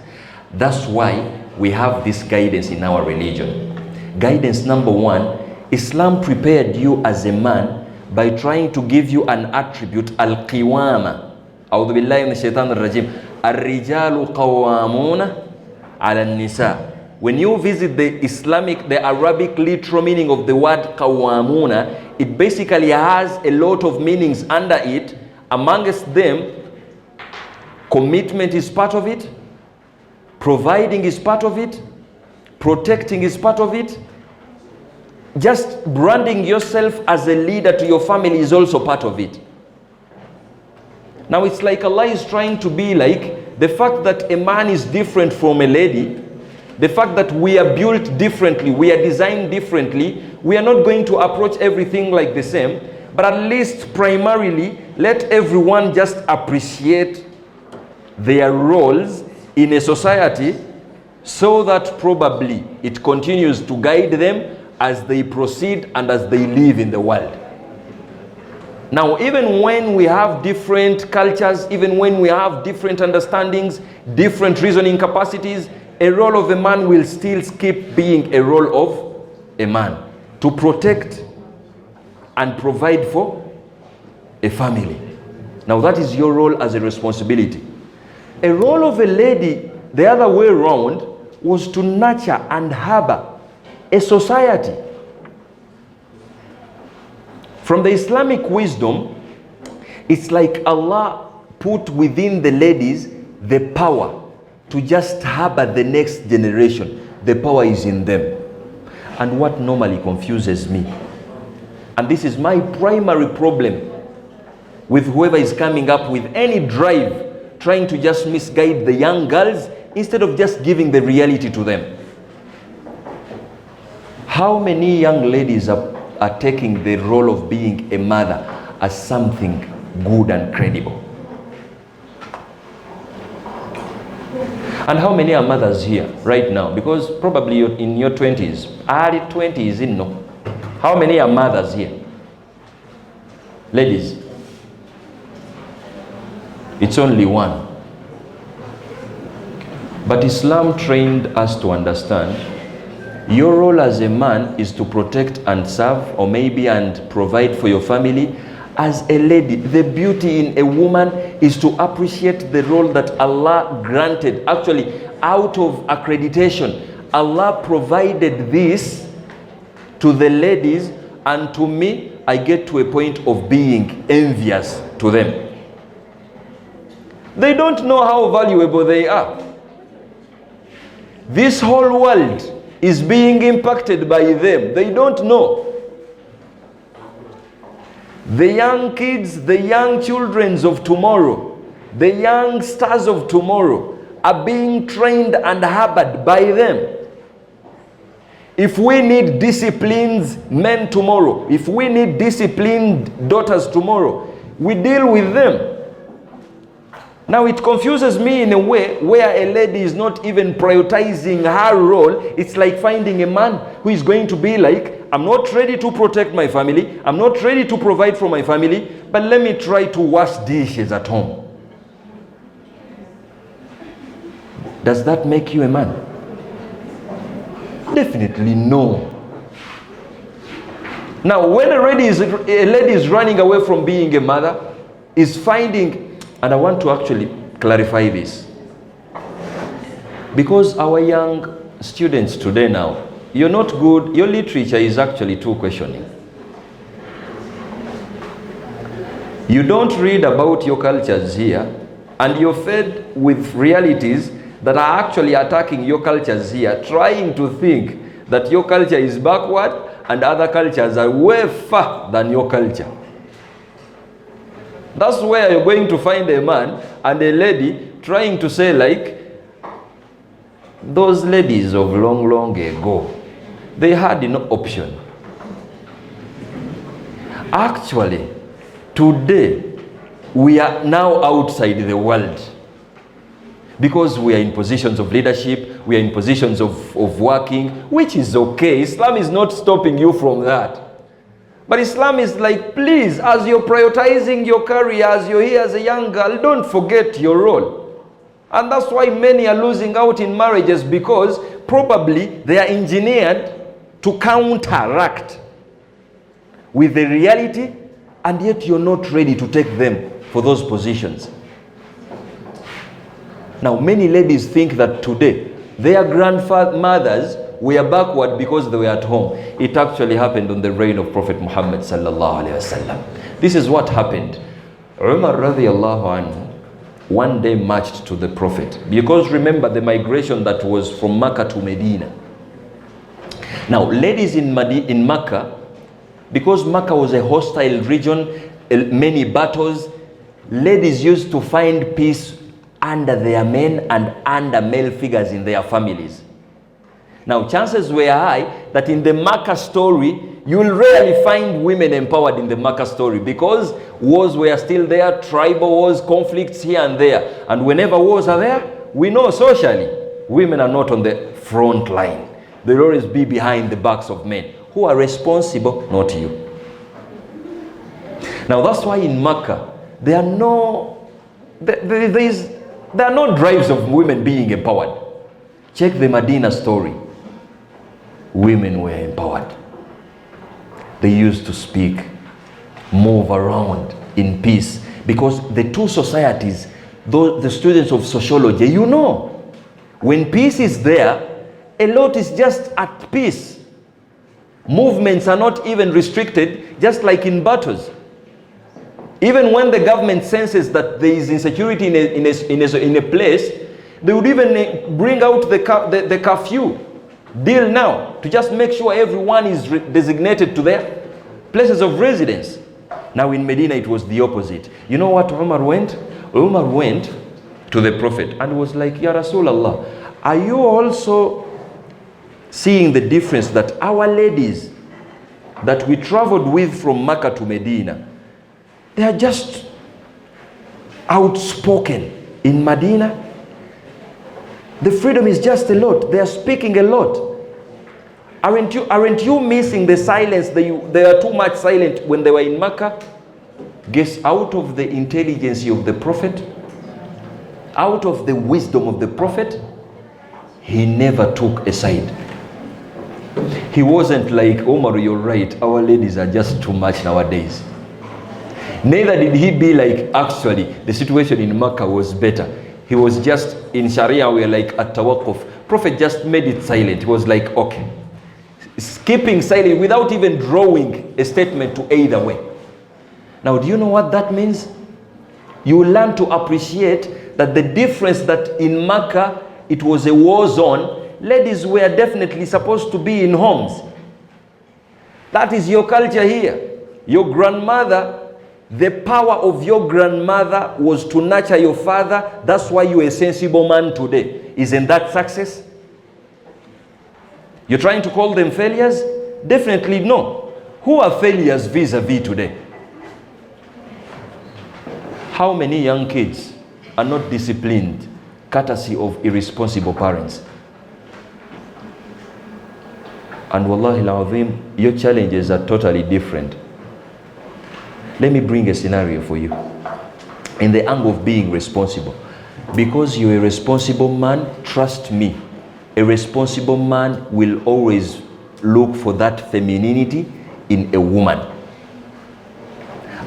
That's why we have this guidance in our religion. Guidance number one, Islam prepared you as a man by trying to give you an attribute, al-qiwama. A'udhu billahi minash shaitanir rajim. Ar-rijalu qawwamuna 'ala an-nisa. When you visit the Arabic literal meaning of the word qawwamuna, it basically has a lot of meanings under it. Amongst them, commitment is part of it, providing is part of it, protecting is part of it. Just branding yourself as a leader to your family is also part of it. Now it's like Allah is trying to be like the fact that a man is different from a lady, the fact that we are built differently, we are designed differently, we are not going to approach everything like the same, but at least primarily let everyone just appreciate their roles in a society so that probably it continues to guide them as they proceed and as they live in the world. Now, even when we have different cultures, even when we have different understandings, different reasoning capacities, a role of a man will still keep being a role of a man, to protect and provide for a family. Now that is your role as a responsibility. A role of a lady, the other way around, was to nurture and harbor a society. From the Islamic wisdom, it's like Allah put within the ladies the power to just harbor the next generation. The power is in them. And what normally confuses me, and this is my primary problem with whoever is coming up with any drive trying to just misguide the young girls instead of just giving the reality to them. How many young ladies are taking the role of being a mother as something good and credible? And how many are mothers here right now? Because probably you're in your 20s, early 20s, no. How many are mothers here? Ladies. It's only one. But Islam trained us to understand your role as a man is to protect and serve, or maybe and provide for your family. As a lady, the beauty in a woman is to appreciate the role that Allah granted. Actually, out of accreditation, Allah provided this to the ladies, and to me, I get to a point of being envious to them. They don't know how valuable they are. This whole world is being impacted by them. They don't know. The young kids, the young children of tomorrow, the young stars of tomorrow are being trained and harbored by them. If we need disciplined men tomorrow, if we need disciplined daughters tomorrow, we deal with them. Now it confuses me in a way where a lady is not even prioritizing her role. It's like finding a man who is going to be like, I'm not ready to protect my family, I'm not ready to provide for my family, but let me try to wash dishes at home. Does that make you a man? Definitely no. Now when a lady is running away from being a mother, is finding, and I want to actually clarify this, because our young students today now, you're not good, your literature is actually too questioning. You don't read about your cultures here, and you're fed with realities that are actually attacking your cultures here, trying to think that your culture is backward and other cultures are way far than your culture. That's where you're going to find a man and a lady trying to say like, those ladies of long ago, they had no option. Actually, today, we are now outside the world. Because we are in positions of leadership, we are in positions of working, which is okay. Islam is not stopping you from that. But Islam is like, please, as you're prioritizing your career, as you're here as a young girl, don't forget your role. And that's why many are losing out in marriages, because probably they are engineered to counteract with the reality, and yet you're not ready to take them for those positions. Now, many ladies think that today their grandmothers were backward because they were at home. It actually happened on the reign of Prophet Muhammad sallallahu alaihi wasallam. This is what happened. Umar radiallahu anhu one day marched to the Prophet, because remember the migration that was from Mecca to Medina. Now, ladies in Mecca, because Mecca was a hostile region, many battles, ladies used to find peace under their men and under male figures in their families. Now, chances were high that in the Mecca story, you will rarely find women empowered in the Mecca story, because wars were still there, tribal wars, conflicts here and there. And whenever wars are there, we know socially, women are not on the front line. They'll always be behind the backs of men who are responsible, not you. Now, that's why in Mecca, there are no drives of women being empowered. Check the Medina story. Women were empowered. They used to speak, move around in peace, because the two societies, the students of sociology, you know, when peace is there, a lot is just at peace. Movements are not even restricted, just like in battles. Even when the government senses that there is insecurity in a place, they would even bring out the curfew deal now to just make sure everyone is designated to their places of residence. Now in Medina it was the opposite. You know what Umar went? Umar went to the Prophet and was like, Ya Rasulullah, are you also seeing the difference that our ladies that we traveled with from Mecca to Medina, they are just outspoken. In Medina, the freedom is just a lot. They are speaking a lot. Aren't you missing the silence? They are too much silent when they were in Mecca. Guess, out of the intelligence of the Prophet, out of the wisdom of the Prophet, he never took a side. He wasn't like, Omar, you're right, our ladies are just too much nowadays. Neither did he be like, actually, the situation in Mecca was better. He was just, in Sharia, we're like at tawaqquf. Prophet just made it silent. He was like, okay. Keeping silent without even drawing a statement to either way. Now, do you know what that means? You learn to appreciate that the difference that in Mecca, it was a war zone. Ladies were definitely supposed to be in homes. That is your culture here. Your grandmother, the power of your grandmother was to nurture your father. That's why you're a sensible man today. Isn't that success? You're trying to call them failures? Definitely no. Who are failures vis-a-vis today? How many young kids are not disciplined courtesy of irresponsible parents? And wallahi al-azim, your challenges are totally different. Let me bring a scenario for you. In the angle of being responsible. Because you're a responsible man, trust me, a responsible man will always look for that femininity in a woman.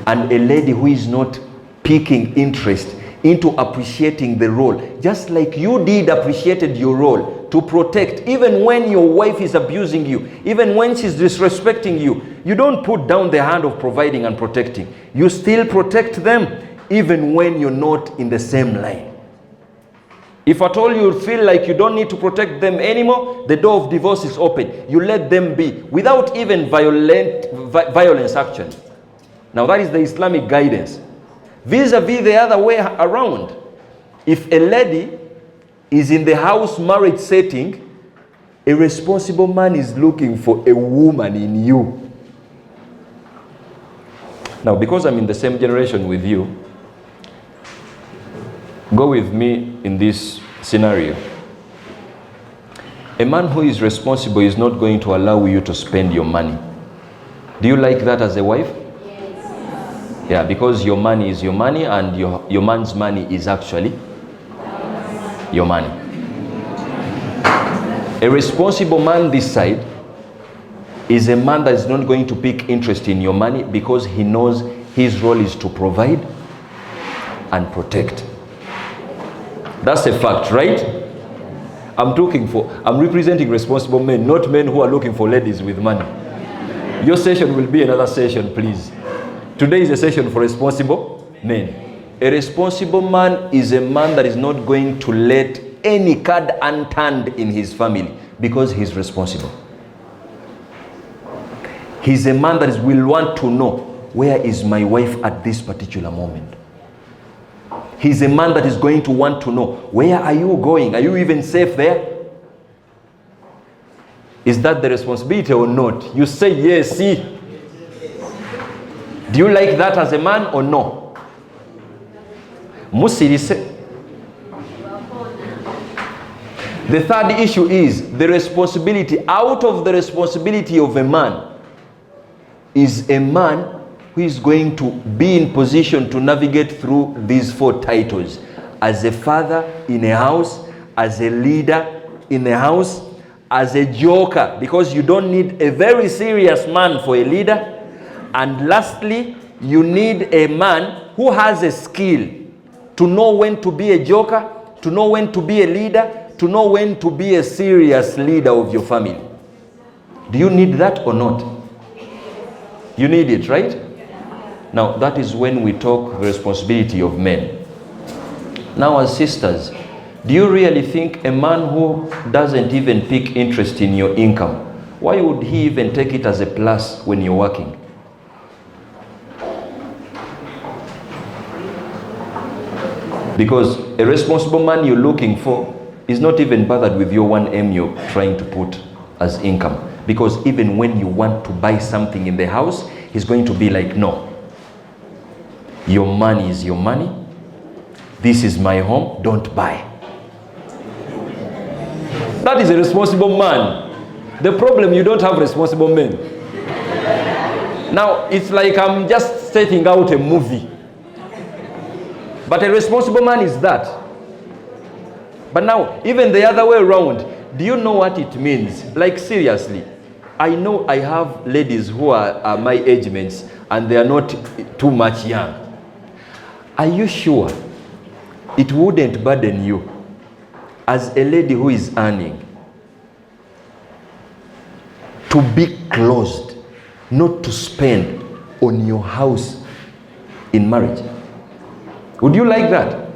And a lady who is not piquing interest into appreciating the role, just like you did appreciated your role to protect, even when your wife is abusing you, even when she's disrespecting you, you don't put down the hand of providing and protecting. You still protect them, even when you're not in the same line. If at all you feel like you don't need to protect them anymore, the door of divorce is open. You let them be, without even violence actually. Now that is the Islamic guidance. Vis-a-vis the other way around. If a lady is in the house marriage setting, a responsible man is looking for a woman in you. Now, because I'm in the same generation with you, go with me in this scenario. A man who is responsible is not going to allow you to spend your money. Do you like that as a wife? Yes. Yeah, because your money is your money, and your man's money is actually your money. A responsible man this side is a man that is not going to pick interest in your money, because he knows his role is to provide and protect. That's a fact, right? I'm representing responsible men, not men who are looking for ladies with money. Your session will be another session, please. Today is a session for responsible men. A responsible man is a man that is not going to let any card unturned in his family, because he's responsible. He's a man that will want to know, where is my wife at this particular moment? He's a man that is going to want to know, where are you going? Are you even safe there? Is that the responsibility or not? You say yes, see. Do you like that as a man or no? Musirise. The third issue is the responsibility. Out of the responsibility of a man is a man who is going to be in position to navigate through these four titles: as a father in a house, as a leader in a house, as a joker, because you don't need a very serious man for a leader, and lastly, you need a man who has a skill to know when to be a joker, to know when to be a leader, to know when to be a serious leader of your family. Do you need that or not? You need it, right? Now, that is when we talk the responsibility of men. Now, as sisters, do you really think a man who doesn't even pick interest in your income, why would he even take it as a plus when you're working? Because a responsible man you're looking for is not even bothered with your 1M you're trying to put as income. Because even when you want to buy something in the house, he's going to be like, no. Your money is your money. This is my home, don't buy. That is a responsible man. The problem, you don't have responsible men. Now, it's like I'm just setting out a movie. But a responsible man is that. But now, even the other way around, do you know what it means? Like, seriously, I know I have ladies who are my age mates and they are not too much young. Are you sure it wouldn't burden you as a lady who is earning to be closed, not to spend on your house in marriage? Would you like that?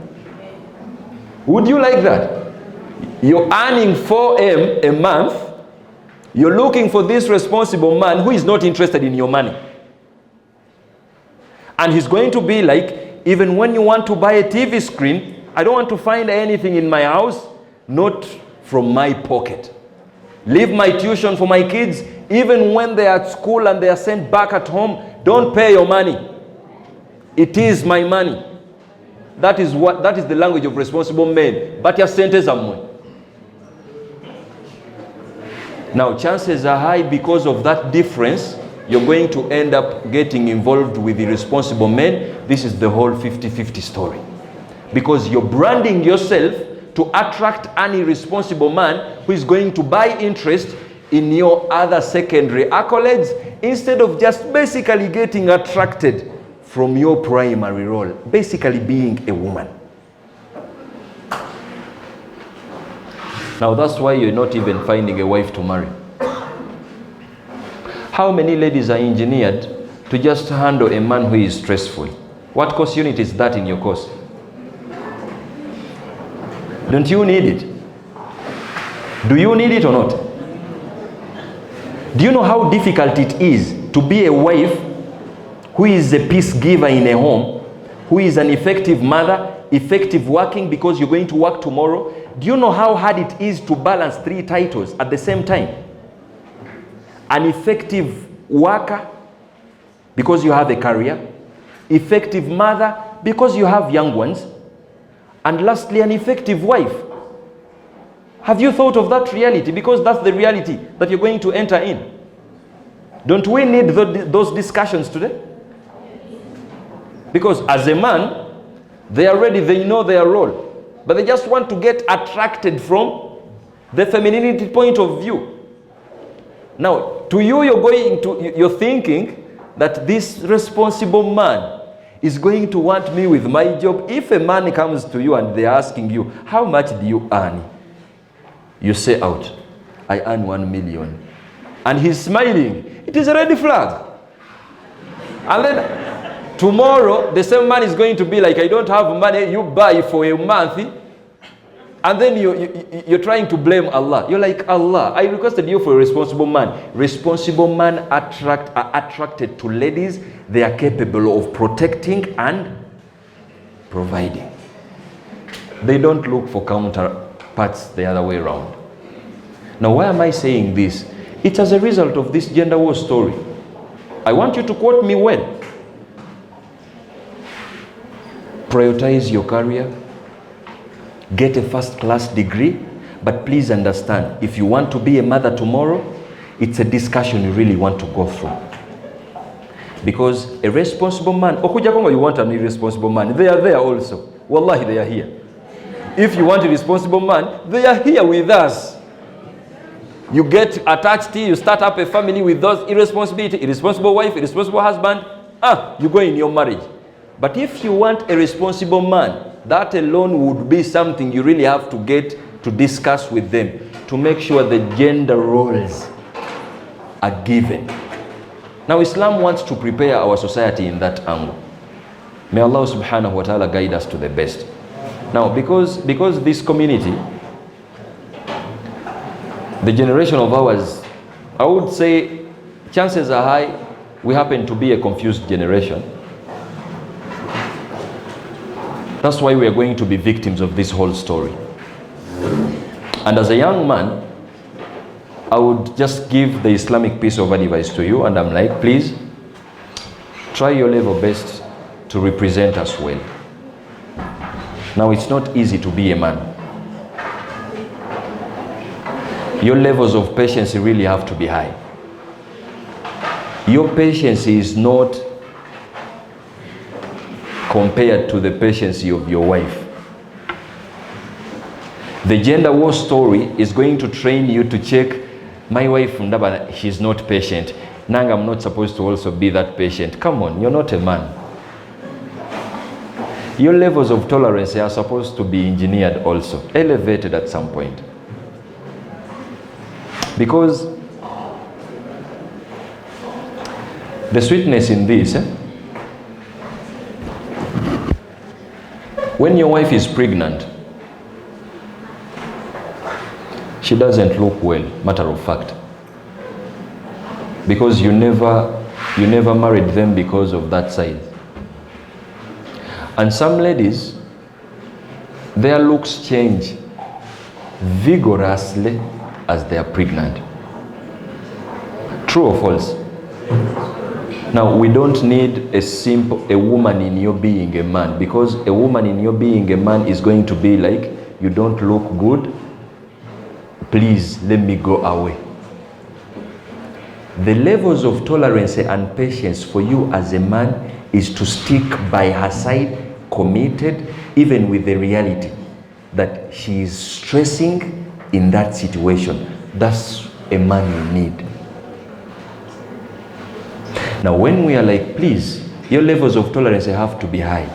Would you like that? You're earning 4M a month. You're looking for this responsible man who is not interested in your money. And he's going to be like, even when you want to buy a TV screen, I don't want to find anything in my house, not from my pocket. Leave my tuition for my kids, even when they are at school and they are sent back at home, don't pay your money. It is my money. That is the language of responsible men. But your sentence are more. Now, chances are high because of that difference, you're going to end up getting involved with irresponsible men. This is the whole 50-50 story. Because you're branding yourself to attract an irresponsible man who is going to buy interest in your other secondary accolades instead of just basically getting attracted from your primary role, basically being a woman. Now that's why you're not even finding a wife to marry. How many ladies are engineered to just handle a man who is stressful? What course unit is that in your course? Don't you need it? Do you need it or not? Do you know how difficult it is to be a wife who is a peace giver in a home, who is an effective mother, effective working because you're going to work tomorrow? Do you know how hard it is to balance 3 titles at the same time? An effective worker because you have a career, effective mother because you have young ones, and lastly, an effective wife. Have you thought of that reality? Because that's the reality that you're going to enter in. Don't we need those discussions today? Because as a man, they are ready, they know their role, but they just want to get attracted from the femininity point of view. Now, to you, you're thinking that this responsible man is going to want me with my job. If a man comes to you and they're asking you, how much do you earn? You say out, I earn 1 million. And he's smiling. It is a red flag. And then tomorrow, the same man is going to be like, I don't have money, you buy for a month. And then you're trying to blame Allah. You're like, Allah, I requested you for a responsible man. Responsible men are attracted to ladies they are capable of protecting and providing. They don't look for counterparts the other way around. Now, why am I saying this? It's as a result of this gender war story. I want you to quote me well. Prioritize your career. Get a first-class degree. But please understand, if you want to be a mother tomorrow, it's a discussion you really want to go through. Because a responsible man, Okuja Kongo, you want an irresponsible man, they are there also. Wallahi, they are here. If you want a responsible man, they are here with us. You get attached to, you start up a family with those irresponsibility, irresponsible wife, irresponsible husband, you go in your marriage. But if you want a responsible man, that alone would be something you really have to get to discuss with them to make sure the gender roles are given. Now, Islam wants to prepare our society in that angle. May Allah subhanahu wa ta'ala guide us to the best. Now, because this community, the generation of ours, I would say chances are high we happen to be a confused generation. That's why we are going to be victims of this whole story. And as a young man, I would just give the Islamic piece of advice to you, and I'm like, please, try your level best to represent us well. Now, it's not easy to be a man. Your levels of patience really have to be high. Your patience is not compared to the patience of your wife. The gender war story is going to train you to check, my wife, she's not patient. Nang, I'm not supposed to also be that patient. Come on, you're not a man. Your levels of tolerance are supposed to be engineered also, elevated at some point. Because the sweetness in this, when your wife is pregnant, she doesn't look well, matter of fact. Because you never married them because of that size. And some ladies, their looks change vigorously as they are pregnant. True or false? Now, we don't need a woman in your being a man, because a woman in your being a man is going to be like, you don't look good, please let me go away. The levels of tolerance and patience for you as a man is to stick by her side, committed, even with the reality that she is stressing in that situation. That's a man you need. Now, when we are like, please, your levels of tolerance have to be high.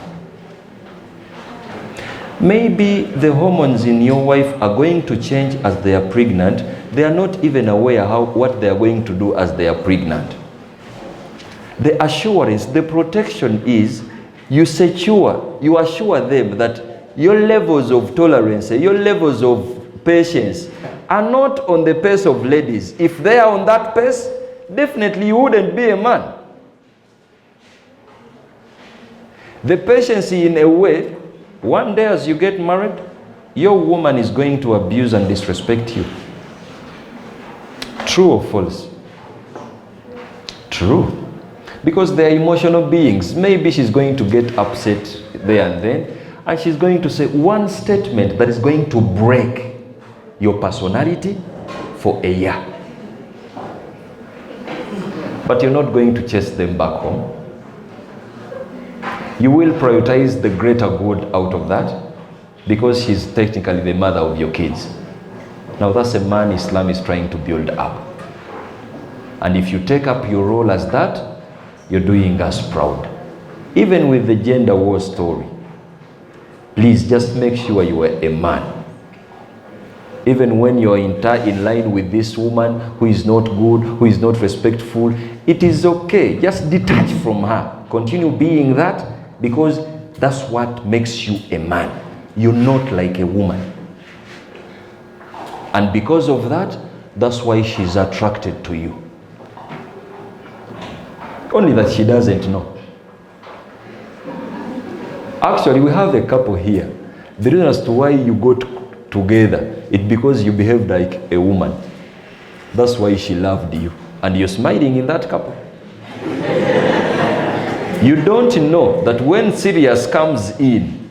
Maybe the hormones in your wife are going to change as they are pregnant. They are not even aware what they are going to do as they are pregnant. The assurance, the protection is, you assure them that your levels of tolerance, your levels of patience are not on the pace of ladies. If they are on that pace, definitely you wouldn't be a man. The patience in a way, one day as you get married, your woman is going to abuse and disrespect you. True or false? True. Because they are emotional beings. Maybe she's going to get upset there and then, and she's going to say one statement that is going to break your personality for a year. But you're not going to chase them back home. You will prioritize the greater good out of that, because she's technically the mother of your kids. Now, that's a man Islam is trying to build up. And if you take up your role as that, you're doing us proud. Even with the gender war story, please just make sure you are a man. Even when you're in line with this woman who is not good, who is not respectful, it is okay. Just detach from her. Continue being that, because that's what makes you a man. You're not like a woman. And because of that, that's why she's attracted to you. Only that she doesn't know. Actually, we have a couple here. The reason as to why you got together, it's because you behaved like a woman. That's why she loved you. And you're smiling in that couple. You don't know that when Sirius comes in,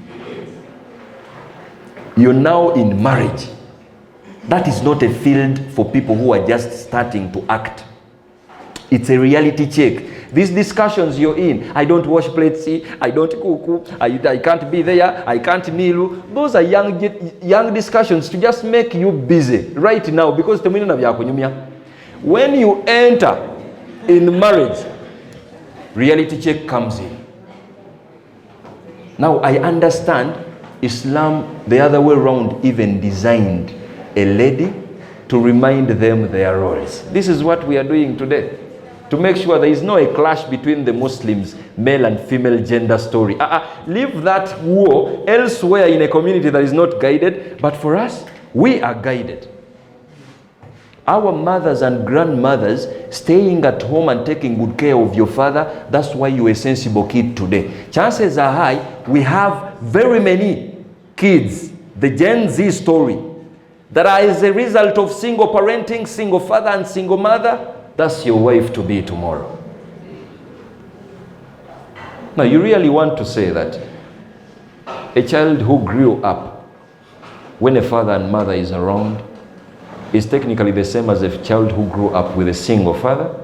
you're now in marriage. That is not a field for people who are just starting to act. It's a reality check. These discussions you're in, I don't wash plates, I don't cook, I can't be there, I can't kneel. Those are young discussions to just make you busy right now, because when you enter in marriage, reality check comes in. Now, I understand Islam, the other way around, even designed a lady to remind them their roles. This is what we are doing today, to make sure there is no a clash between the Muslims, male and female gender story. Leave that war elsewhere in a community that is not guided, but for us, we are guided. Our mothers and grandmothers staying at home and taking good care of your father, that's why you're a sensible kid today. Chances are high, we have very many kids, the Gen Z story. that are as a result of single parenting, single father and single mother, that's your wife to be tomorrow. Now, you really want to say that a child who grew up when a father and mother is around is technically the same as a child who grew up with a single father?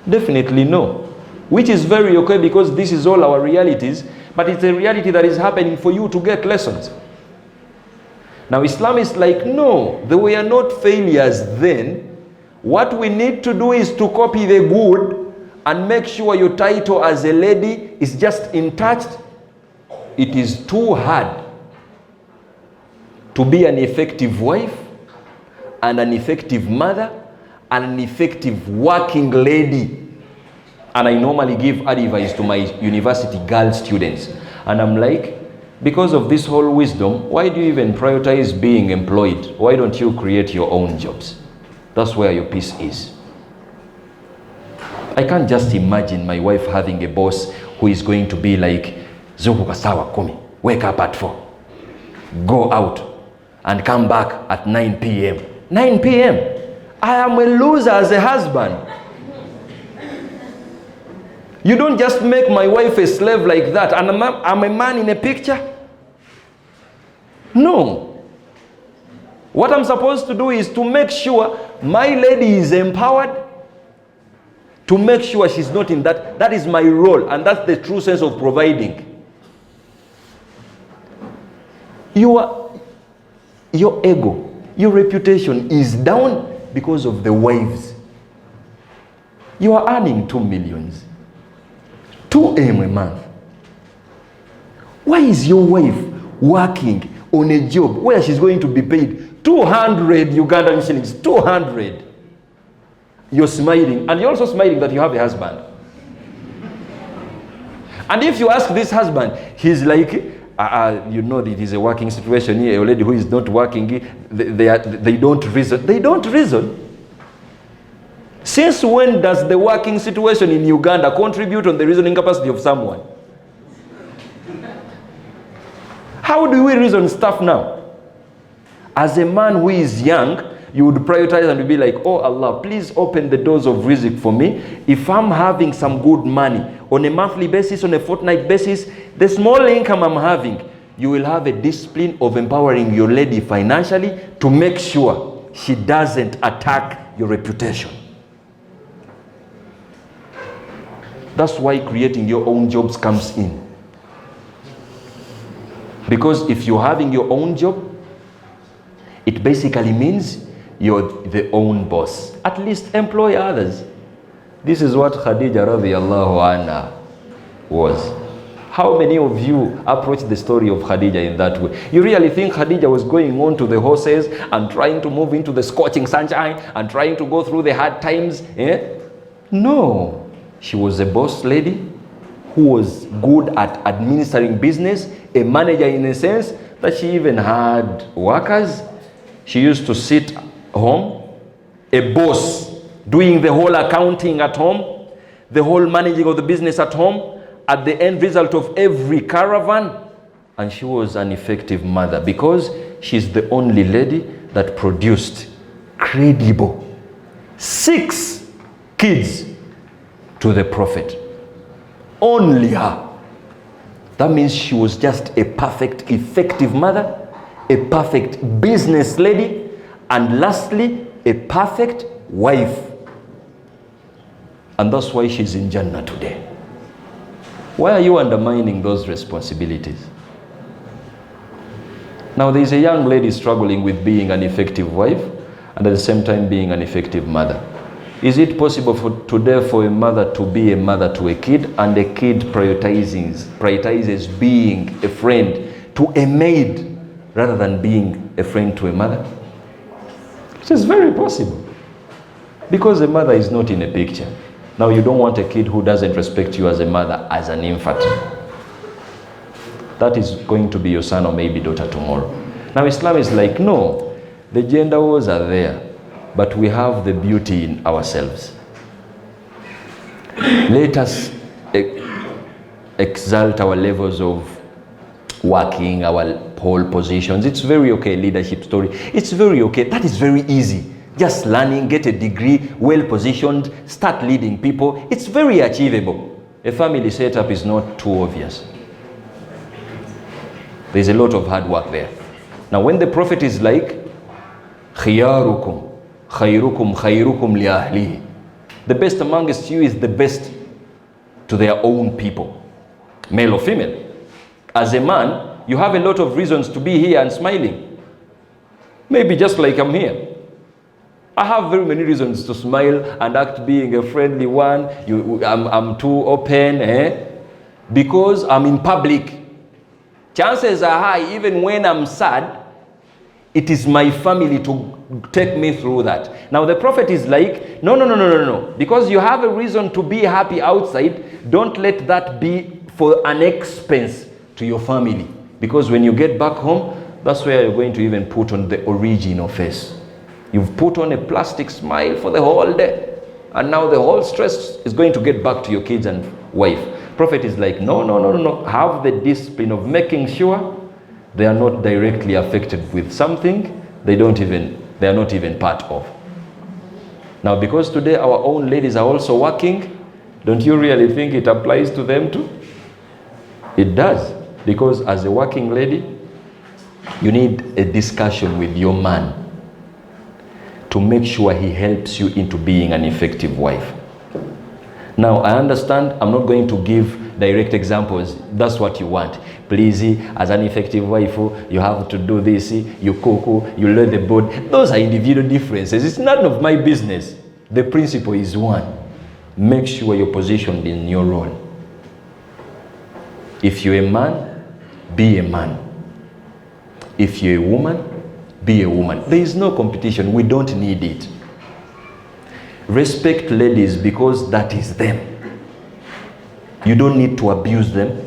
Definitely no. Which is very okay, because this is all our realities, but it's a reality that is happening for you to get lessons. Now, Islam is like, no, they were not failures then. What we need to do is to copy the good and make sure your title as a lady is just untouched. It is too hard to be an effective wife and an effective mother and an effective working lady. And I normally give advice to my university girl students. And I'm like, because of this whole wisdom, why do you even prioritize being employed? Why don't you create your own jobs? That's where your peace is. I can't just imagine my wife having a boss who is going to be like, Zuku kasawa kumi, wake up at 4, go out and come back at 9 p.m. 9 p.m. I am a loser as a husband. You don't just make my wife a slave like that, and I'm a man in a picture. No. What I'm supposed to do is to make sure my lady is empowered, to make sure she's not in that. That is my role, and that's the true sense of providing. Your ego, your reputation is down because of the wives. You are earning 2 million. 2M a month. Why is your wife working on a job where she's going to be paid 200 Ugandan shillings? 200. You're smiling, and you're also smiling that you have a husband. And if you ask this husband, he's like, you know that it is a working situation here. A lady who is not working, they don't reason. They don't reason. Since when does the working situation in Uganda contribute on the reasoning capacity of someone? How do we reason stuff now? As a man who is young, you would prioritize and be like, oh Allah, please open the doors of rizq for me. If I'm having some good money on a monthly basis, on a fortnight basis, the small income I'm having, you will have a discipline of empowering your lady financially to make sure she doesn't attack your reputation. That's why creating your own jobs comes in. Because if you're having your own job, it basically means you're the own boss. At least employ others. This is what Khadija radiyallahu anha was. How many of you approach the story of Khadija in that way? You really think Khadija was going on to the horses and trying to move into the scorching sunshine and trying to go through the hard times? No. She was a boss lady who was good at administering business, a manager in a sense that she even had workers. She used to sit home, a boss doing the whole accounting at home, the whole managing of the business at home, at the end result of every caravan. And she was an effective mother because she's the only lady that produced credible 6 kids to the Prophet. Only her. That means she was just a perfect, effective mother, a perfect business lady, and lastly, a perfect wife. And that's why she's in Jannah today. Why are you undermining those responsibilities? Now, there is a young lady struggling with being an effective wife and at the same time being an effective mother. Is it possible today for a mother to be a mother to a kid, and a kid prioritizes being a friend to a maid rather than being a friend to a mother? It is very possible. Because a mother is not in a picture. Now you don't want a kid who doesn't respect you as a mother, as an infant. That is going to be your son or maybe daughter tomorrow. Now Islam is like, no, the gender wars are there, but we have the beauty in ourselves. Let us exalt our levels of working, our pole positions. It's very okay, leadership story. It's very okay. That is very easy. Just learning, get a degree, well positioned, start leading people. It's very achievable. A family setup is not too obvious. There's a lot of hard work there. Now when the Prophet is like, خِيَارُكُمْ خَيْرُكُمْ خَيْرُكُمْ لِأَهْلِهِ, the best amongst you is the best to their own people, male or female. As a man, you have a lot of reasons to be here and smiling. Maybe just like I'm here. I have very many reasons to smile and act being a friendly one. I'm too open, because I'm in public. Chances are high, even when I'm sad, it is my family to take me through that. Now the Prophet is like, no. Because you have a reason to be happy outside, don't let that be for an expense to your family. Because when you get back home, that's where you're going to even put on the original face. You've put on a plastic smile for the whole day. And now the whole stress is going to get back to your kids and wife. Prophet is like, no. Have the discipline of making sure they are not directly affected with something they are not even part of. Now because today our own ladies are also working, don't you really think it applies to them too? It does. Because as a working lady, you need a discussion with your man to make sure he helps you into being an effective wife. Now, I understand I'm not going to give direct examples. That's what you want. Please, as an effective wife, you have to do this, you cook, you learn the board. Those are individual differences. It's none of my business. The principle is one. Make sure you're positioned in your role. If you're a man, be a man. If you're a woman, be a woman. There is no competition. We don't need it. Respect ladies because that is them. You don't need to abuse them.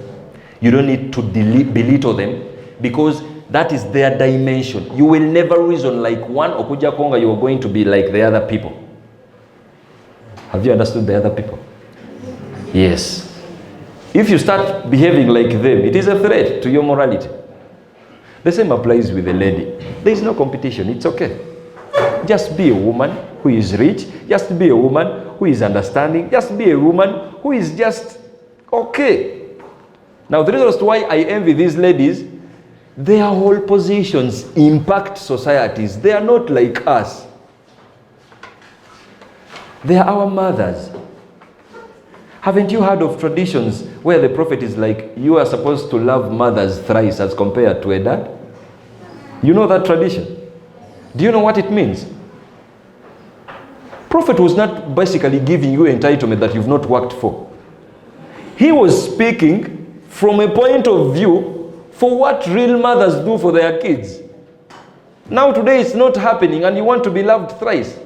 You don't need to belittle them because that is their dimension. You will never reason like one Okuja Konga, you are going to be like the other people. Have you understood the other people? Yes. If you start behaving like them, it is a threat to your morality. The same applies with a lady. There is no competition. It's okay. Just be a woman who is rich. Just be a woman who is understanding. Just be a woman who is just okay. Now, the reason as to why I envy these ladies, their whole positions impact societies. They are not like us. They are our mothers. Haven't you heard of traditions where the Prophet is like, you are supposed to love mothers thrice as compared to a dad? You know that tradition? Do you know what it means? Prophet was not basically giving you entitlement that you've not worked for. He was speaking from a point of view for what real mothers do for their kids. Now today it's not happening and you want to be loved thrice.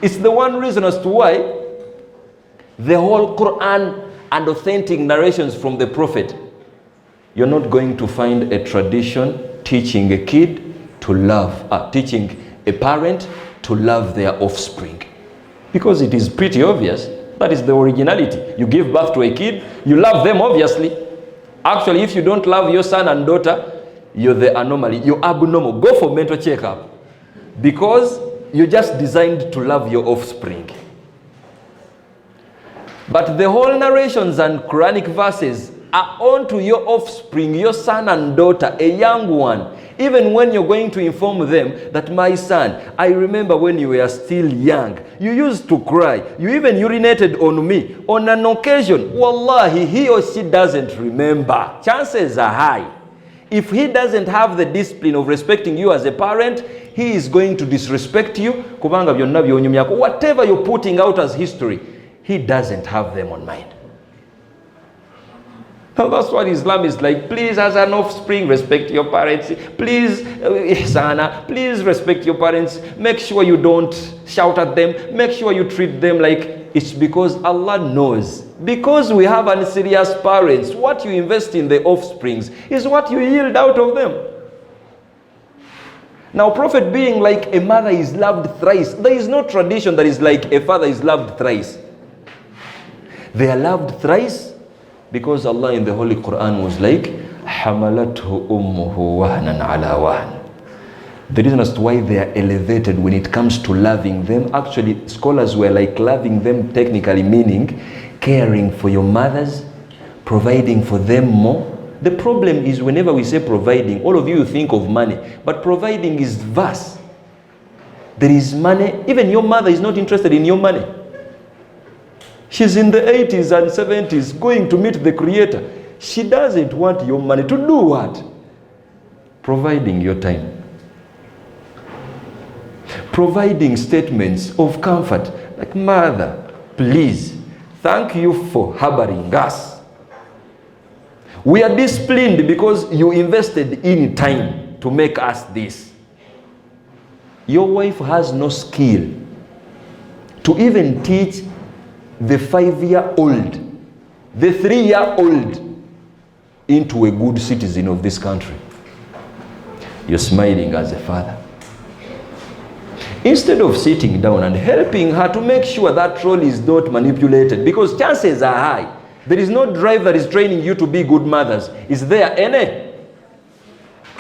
It's the one reason as to why the whole Quran and authentic narrations from the Prophet, you're not going to find a tradition teaching a kid to love, teaching a parent to love their offspring. Because it is pretty obvious, that is the originality. You give birth to a kid, you love them obviously. Actually, if you don't love your son and daughter, you're the anomaly, you're abnormal. Go for mental checkup. Because you're just designed to love your offspring. But the whole narrations and Quranic verses are onto your offspring, your son and daughter, a young one. Even when you're going to inform them that my son, I remember when you were still young, you used to cry. You even urinated on me. On an occasion, wallahi, he or she doesn't remember. Chances are high. If he doesn't have the discipline of respecting you as a parent, he is going to disrespect you. Whatever you're putting out as history, he doesn't have them on mind. Now that's what Islam is like. Please, as an offspring, respect your parents. Please, ihsana, please respect your parents. Make sure you don't shout at them. Make sure you treat them like it's because Allah knows. Because we have unserious parents, what you invest in the offsprings is what you yield out of them. Now, Prophet being like a mother is loved thrice. There is no tradition that is like a father is loved thrice. They are loved thrice because Allah in the Holy Quran was like, حَمَلَتْهُ أُمُّهُ وَهْنًا عَلَى وَهْنٍ. The reason as to why they are elevated when it comes to loving them, actually scholars were like loving them technically meaning caring for your mothers, providing for them more. The problem is whenever we say providing, all of you think of money, but providing is vast. There is money, even your mother is not interested in your money. She's in the 80s and 70s going to meet the Creator. She doesn't want your money to do what? Providing your time. Providing statements of comfort, like, mother, please, thank you for harboring us. We are disciplined because you invested in time to make us this. Your wife has no skill to even teach the 5-year-old, the 3-year-old into a good citizen of this country. You're smiling as a father. Instead of sitting down and helping her to make sure that role is not manipulated, because chances are high, there is no drive that is training you to be good mothers. Is there any?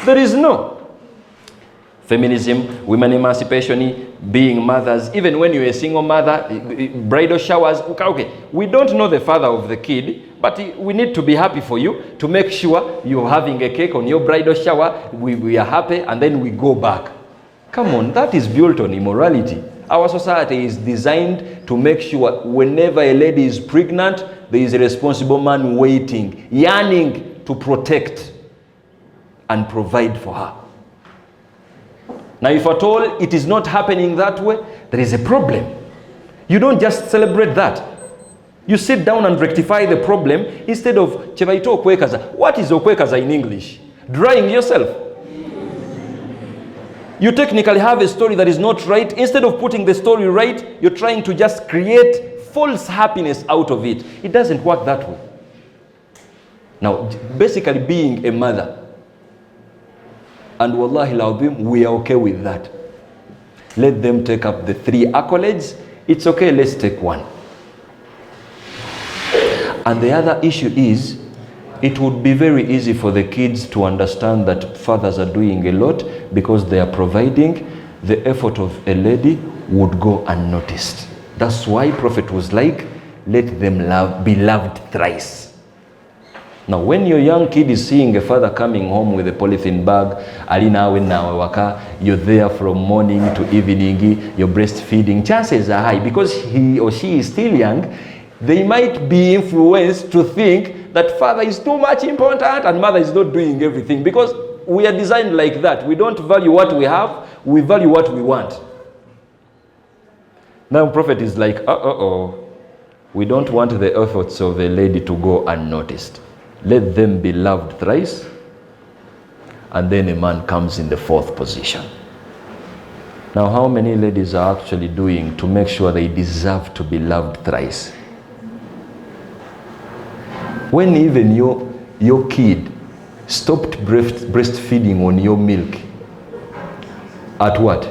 There is no. Feminism, women emancipation, being mothers, even when you're a single mother, bridal showers, okay. We don't know the father of the kid, but we need to be happy for you to make sure you're having a cake on your bridal shower, we are happy, and then we go back. Come on, that is built on immorality. Our society is designed to make sure whenever a lady is pregnant, there is a responsible man waiting, yearning to protect and provide for her. Now, if at all it is not happening that way, there is a problem. You don't just celebrate that. You sit down and rectify the problem instead of chevaito okwekaza. What is okwekaza in English? Drying yourself. You technically have a story that is not right. Instead of putting the story right, you're trying to just create false happiness out of it. It doesn't work that way. Now, basically being a mother, and wallahi la'azim, we are okay with that. Let them take up the 3 accolades. It's okay, let's take 1. And the other issue is, it would be very easy for the kids to understand that fathers are doing a lot because they are providing. The effort of a lady would go unnoticed. That's why Prophet was like, let them be loved thrice. Now, when your young kid is seeing a father coming home with a polythene bag, you're there from morning to evening, you're breastfeeding, chances are high, because he or she is still young, they might be influenced to think that father is too much important and mother is not doing everything, because we are designed like that. We don't value what we have, we value what we want. Now Prophet is like, we don't want the efforts of a lady to go unnoticed. Let them be loved thrice, and then a man comes in the 4th position. Now, how many ladies are actually doing to make sure they deserve to be loved thrice? When even your kid stopped breastfeeding on your milk, at what?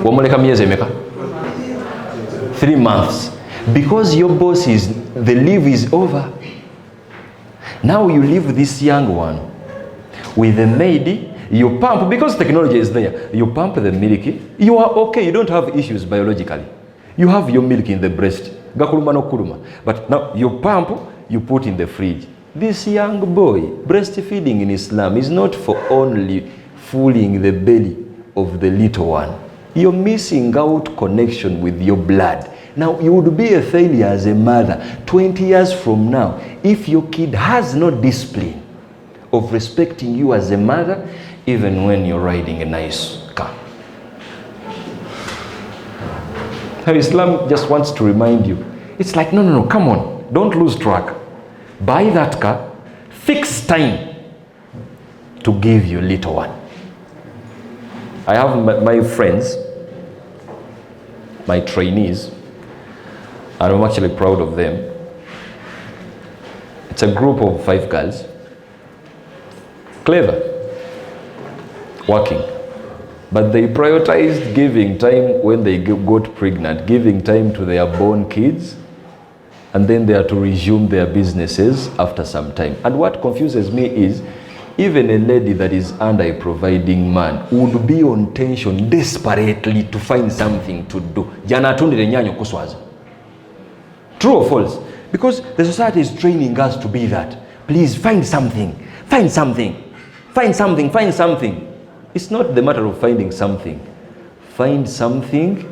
Wamuleka miezi emeka? 3 months. Because your boss the leave is over. Now you leave this young one with a maid, you pump, because technology is there, you pump the milk, you are okay, you don't have issues biologically. You have your milk in the breast. But now you pump, you put in the fridge. This young boy, breastfeeding in Islam is not for only fooling the belly of the little one. You're missing out connection with your blood. Now, you would be a failure as a mother 20 years from now if your kid has no discipline of respecting you as a mother, even when you're riding a nice car. Now, Islam just wants to remind you. It's like, no, come on. Don't lose track. Buy that car. Fix time to give your little one. I have my friends, my trainees, and I'm actually proud of them. It's a group of 5 girls. Clever. Working. But they prioritized giving time when they got pregnant, giving time to their born kids, and then they are to resume their businesses after some time. And what confuses me is, even a lady that is under a providing man would be on tension desperately to find something to do. True or false? Because the society is training us to be that. Please find something, find something, find something, find something. It's not the matter of finding something. Find something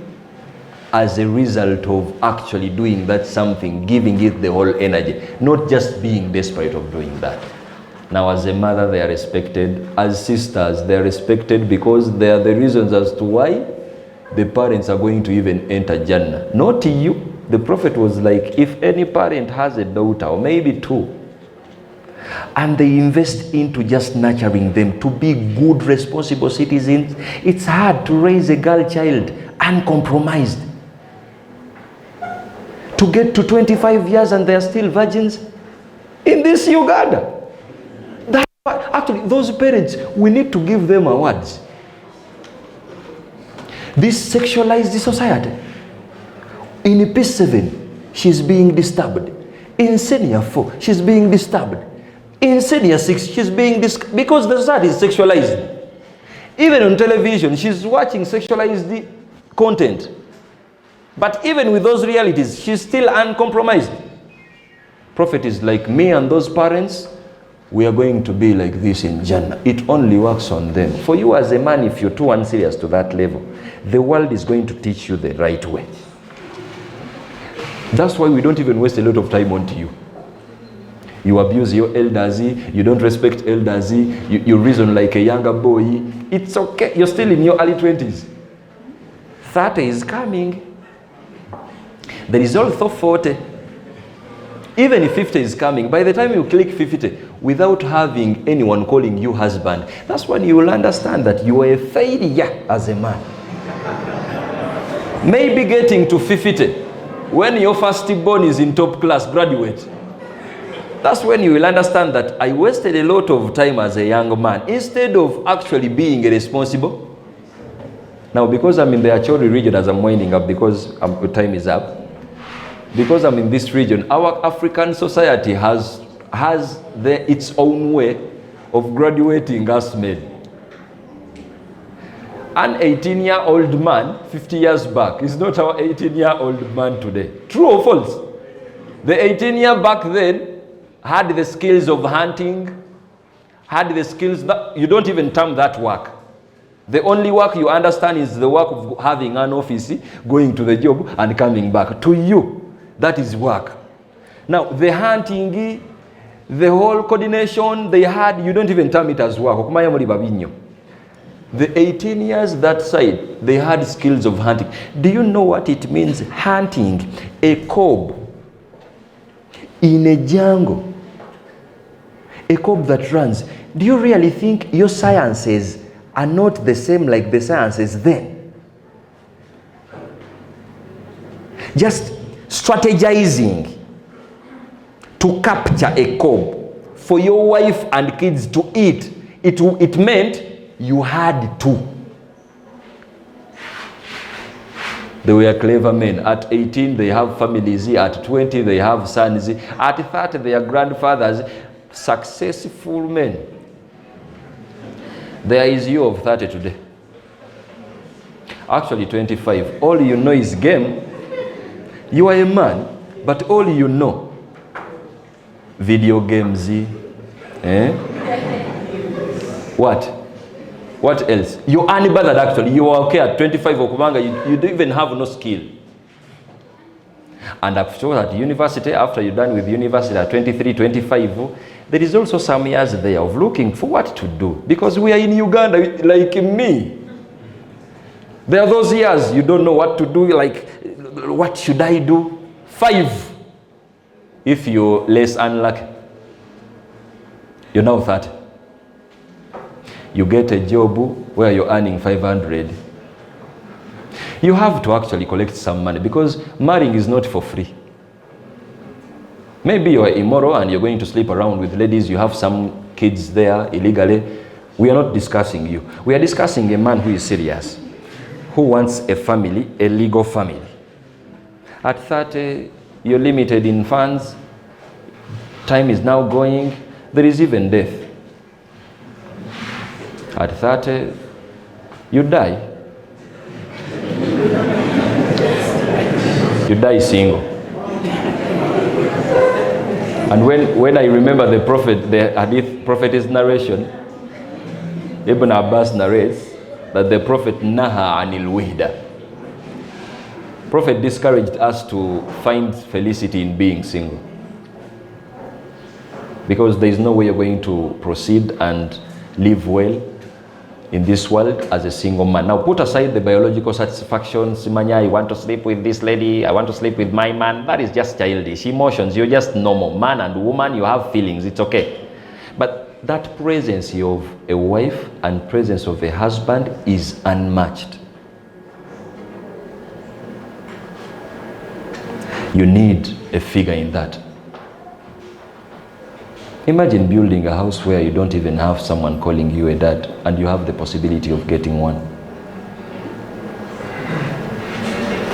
as a result of actually doing that something, giving it the whole energy, not just being desperate of doing that. Now, as a mother, they are respected. As sisters, they are respected because they are the reasons as to why the parents are going to even enter Jannah. Not you. The Prophet was like, if any parent has a daughter, or maybe two, and they invest into just nurturing them to be good, responsible citizens, it's hard to raise a girl child uncompromised. To get to 25 years and they are still virgins in this Uganda. Actually, those parents, we need to give them awards. This sexualized society. In P7, she's being disturbed. In senior 4, she's being disturbed. In senior 6, she's being disturbed because the society is sexualized. Even on television, she's watching sexualized content. But even with those realities, she's still uncompromised. Prophet is like, me and those parents, we are going to be like this in Jannah. It only works on them. For you as a man, if you're too unserious to that level, the world is going to teach you the right way. That's why we don't even waste a lot of time on you. You abuse your elders, you don't respect elders, you reason like a younger boy. It's okay, you're still in your early 20s. 30 is coming. There is also 40. Even if 50 is coming, by the time you click 50, without having anyone calling you husband, that's when you will understand that you are a failure as a man. Maybe getting to 50, when your firstborn is in top class, graduate, that's when you will understand that I wasted a lot of time as a young man, instead of actually being responsible. Now, because I'm in the Acholi region, as I'm winding up, because time is up, because I'm in this region, our African society has its own way of graduating us men. An 18-year-old man 50 years back is not our 18-year-old man today. True or false? The 18-year back then had the skills of hunting, had the skills that you don't even term that work. The only work you understand is the work of having an office, going to the job and coming back. To you, that is work. Now, the hunting, the whole coordination they had, you don't even term it as work. The 18 years that side, they had skills of hunting. Do you know what it means, hunting a cob in a jungle? A cob that runs. Do you really think your sciences are not the same like the sciences then? Just strategizing to capture a cob for your wife and kids to eat, it meant you had to. They were clever men. At 18, they have families. At 20, they have sons. At 30, they are grandfathers. Successful men. There is you of 30 today. Actually, 25. All you know is game. You are a man, but all you know, video games, What else? You are unbothered actually. You are okay at 25 Okubanga, you don't even have no skill. And after at university, after you're done with university at 23, 25, there is also some years there of looking for what to do. Because we are in Uganda, like me. There are those years you don't know what to do, like, what should I do? 5, if you're less unlucky. You're now 30. You get a job where you're earning 500. You have to actually collect some money because marrying is not for free. Maybe you're immoral and you're going to sleep around with ladies, you have some kids there illegally. We are not discussing you. We are discussing a man who is serious, who wants a family, a legal family. At 30, you're limited in funds, time is now going, there is even death. At 30, you die. You die single. And when I remember the prophet, the hadith prophet's narration, Ibn Abbas narrates that the prophet naha anil wihda. Prophet discouraged us to find felicity in being single, because there is no way you're going to proceed and live well in this world as a single man. Now put aside the biological satisfaction, Simanya, I want to sleep with this lady, I want to sleep with my man. That is just childish. Emotions, you're just normal. Man and woman, you have feelings, it's okay. But that presence of a wife and presence of a husband is unmatched. You need a figure in that. Imagine building a house where you don't even have someone calling you a dad, and you have the possibility of getting one.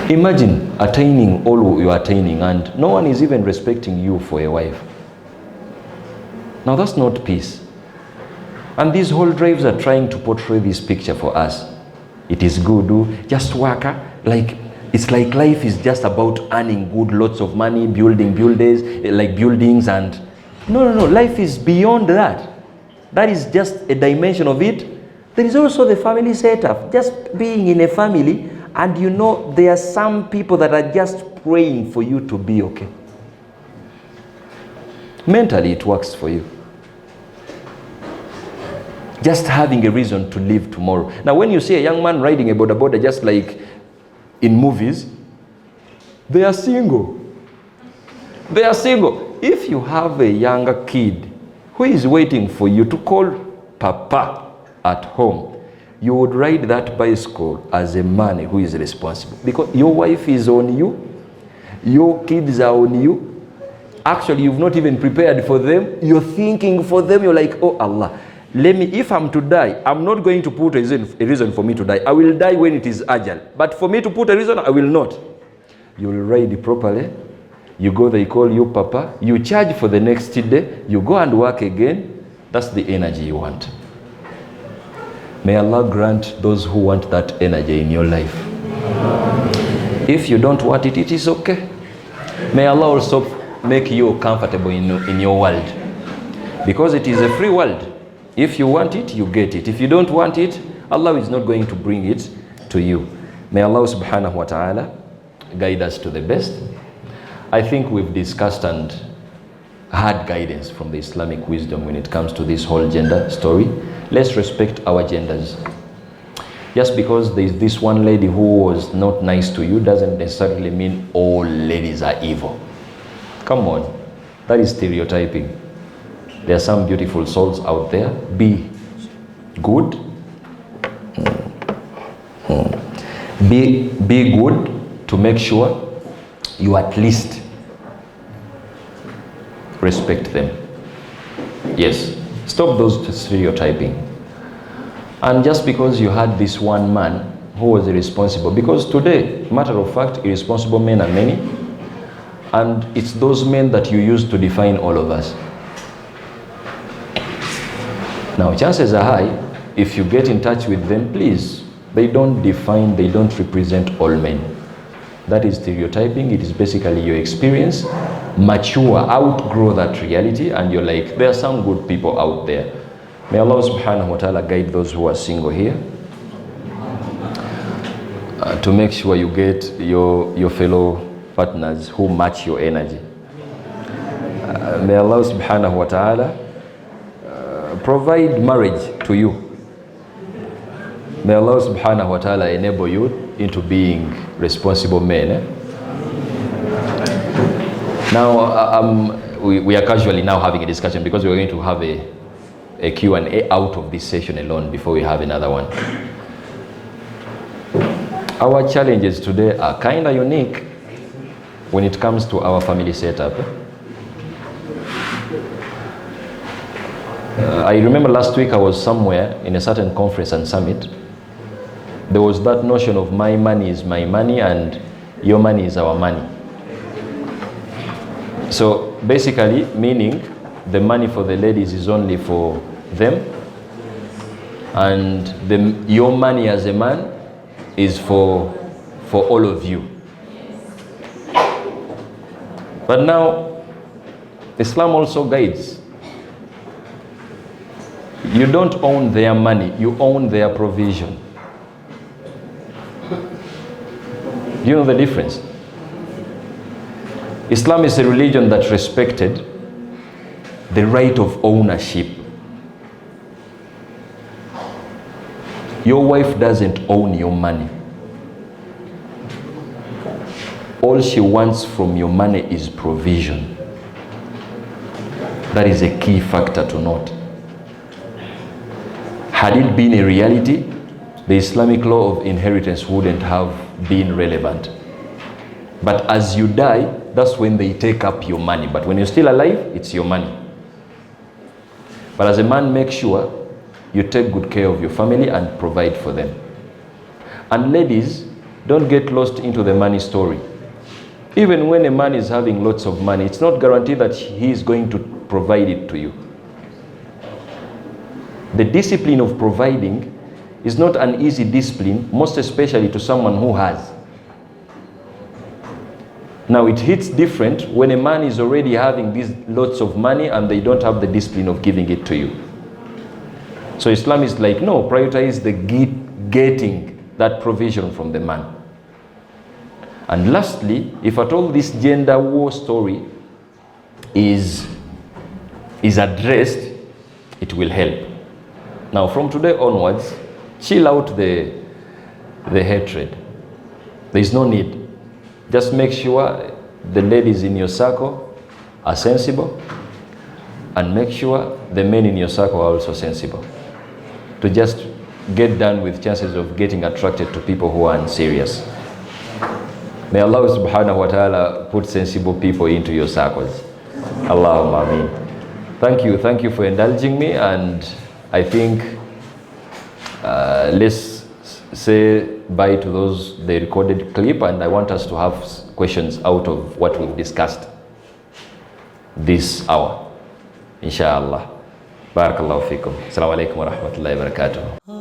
Imagine attaining all you are attaining and no one is even respecting you for a wife. Now that's not peace. And these whole drives are trying to portray this picture for us. It is good, just work, like it's like life is just about earning good, lots of money, building buildings, like buildings, and no, life is beyond that. That is just a dimension of it. There is also the family setup, just being in a family, and you know there are some people that are just praying for you to be okay. Mentally it works for you. Just having a reason to live tomorrow. Now when you see a young man riding a boda just like in movies, they are single. They are single. If you have a younger kid who is waiting for you to call papa at home, you would ride that bicycle as a man who is responsible, because your wife is on you, your kids are on you. Actually, you've not even prepared for them. You're thinking for them. You're like, oh Allah, if I'm to die, I'm not going to put a reason for me to die. I will die when it is ajal. But for me to put a reason, I will not. You will ride properly. You go, they call you papa. You charge for the next day. You go and work again. That's the energy you want. May Allah grant those who want that energy in your life. If you don't want it, it is okay. May Allah also make you comfortable in your world, because it is a free world. If you want it, you get it. If you don't want it, Allah is not going to bring it to you. May Allah subhanahu wa ta'ala guide us to the best. I think we've discussed and had guidance from the Islamic wisdom when it comes to this whole gender story. Let's respect our genders. Just because there is this one lady who was not nice to you doesn't necessarily mean all ladies are evil. Come on, that is stereotyping. There are some beautiful souls out there. Be good. Be good to make sure you at least respect them. Yes, stop those stereotyping. And just because you had this one man who was irresponsible, because today, matter of fact, irresponsible men are many, and it's those men that you use to define all of us. Now, chances are high, if you get in touch with them, please, they don't define, they don't represent all men. That is stereotyping. It is basically your experience. Mature, outgrow that reality, and you're like, there are some good people out there. May Allah subhanahu wa ta'ala guide those who are single here to make sure you get your fellow partners who match your energy. May Allah subhanahu wa ta'ala provide marriage to you. May Allah subhanahu wa ta'ala enable you into being responsible men. Now, we are casually now having a discussion, because we're going to have a Q&A out of this session alone before we have another one. Our challenges today are kind of unique when it comes to our family setup. I remember last week I was somewhere in a certain conference and summit. There was that notion of my money is my money and your money is our money. So basically, meaning the money for the ladies is only for them, and your money as a man is for all of you. But now, Islam also guides. You don't own their money, you own their provision. Do you know the difference? Islam is a religion that respected the right of ownership. Your wife doesn't own your money. All she wants from your money is provision. That is a key factor to note. Had it been a reality, the Islamic law of inheritance wouldn't have been relevant. But as you die, that's when they take up your money. But when you're still alive, it's your money. But as a man, make sure you take good care of your family and provide for them. And ladies, don't get lost into the money story. Even when a man is having lots of money, it's not guaranteed that he is going to provide it to you. The discipline of providing is not an easy discipline, most especially to someone who has. Now it hits different when a man is already having these lots of money and they don't have the discipline of giving it to you. So Islam is like, no, prioritize the getting that provision from the man. And lastly, if at all this gender war story is addressed, it will help. Now from today onwards, chill out the hatred. There is no need. Just make sure the ladies in your circle are sensible, and make sure the men in your circle are also sensible, to just get done with chances of getting attracted to people who are unserious. May Allah subhanahu wa ta'ala put sensible people into your circles. Allahumma ameen. Thank you for indulging me, and I think let's say bye to the recorded clip, and I want us to have questions out of what we've discussed this hour. Inshallah. Barakallahu fikum. Assalamu alaikum wa rahmatullahi wa barakatuh.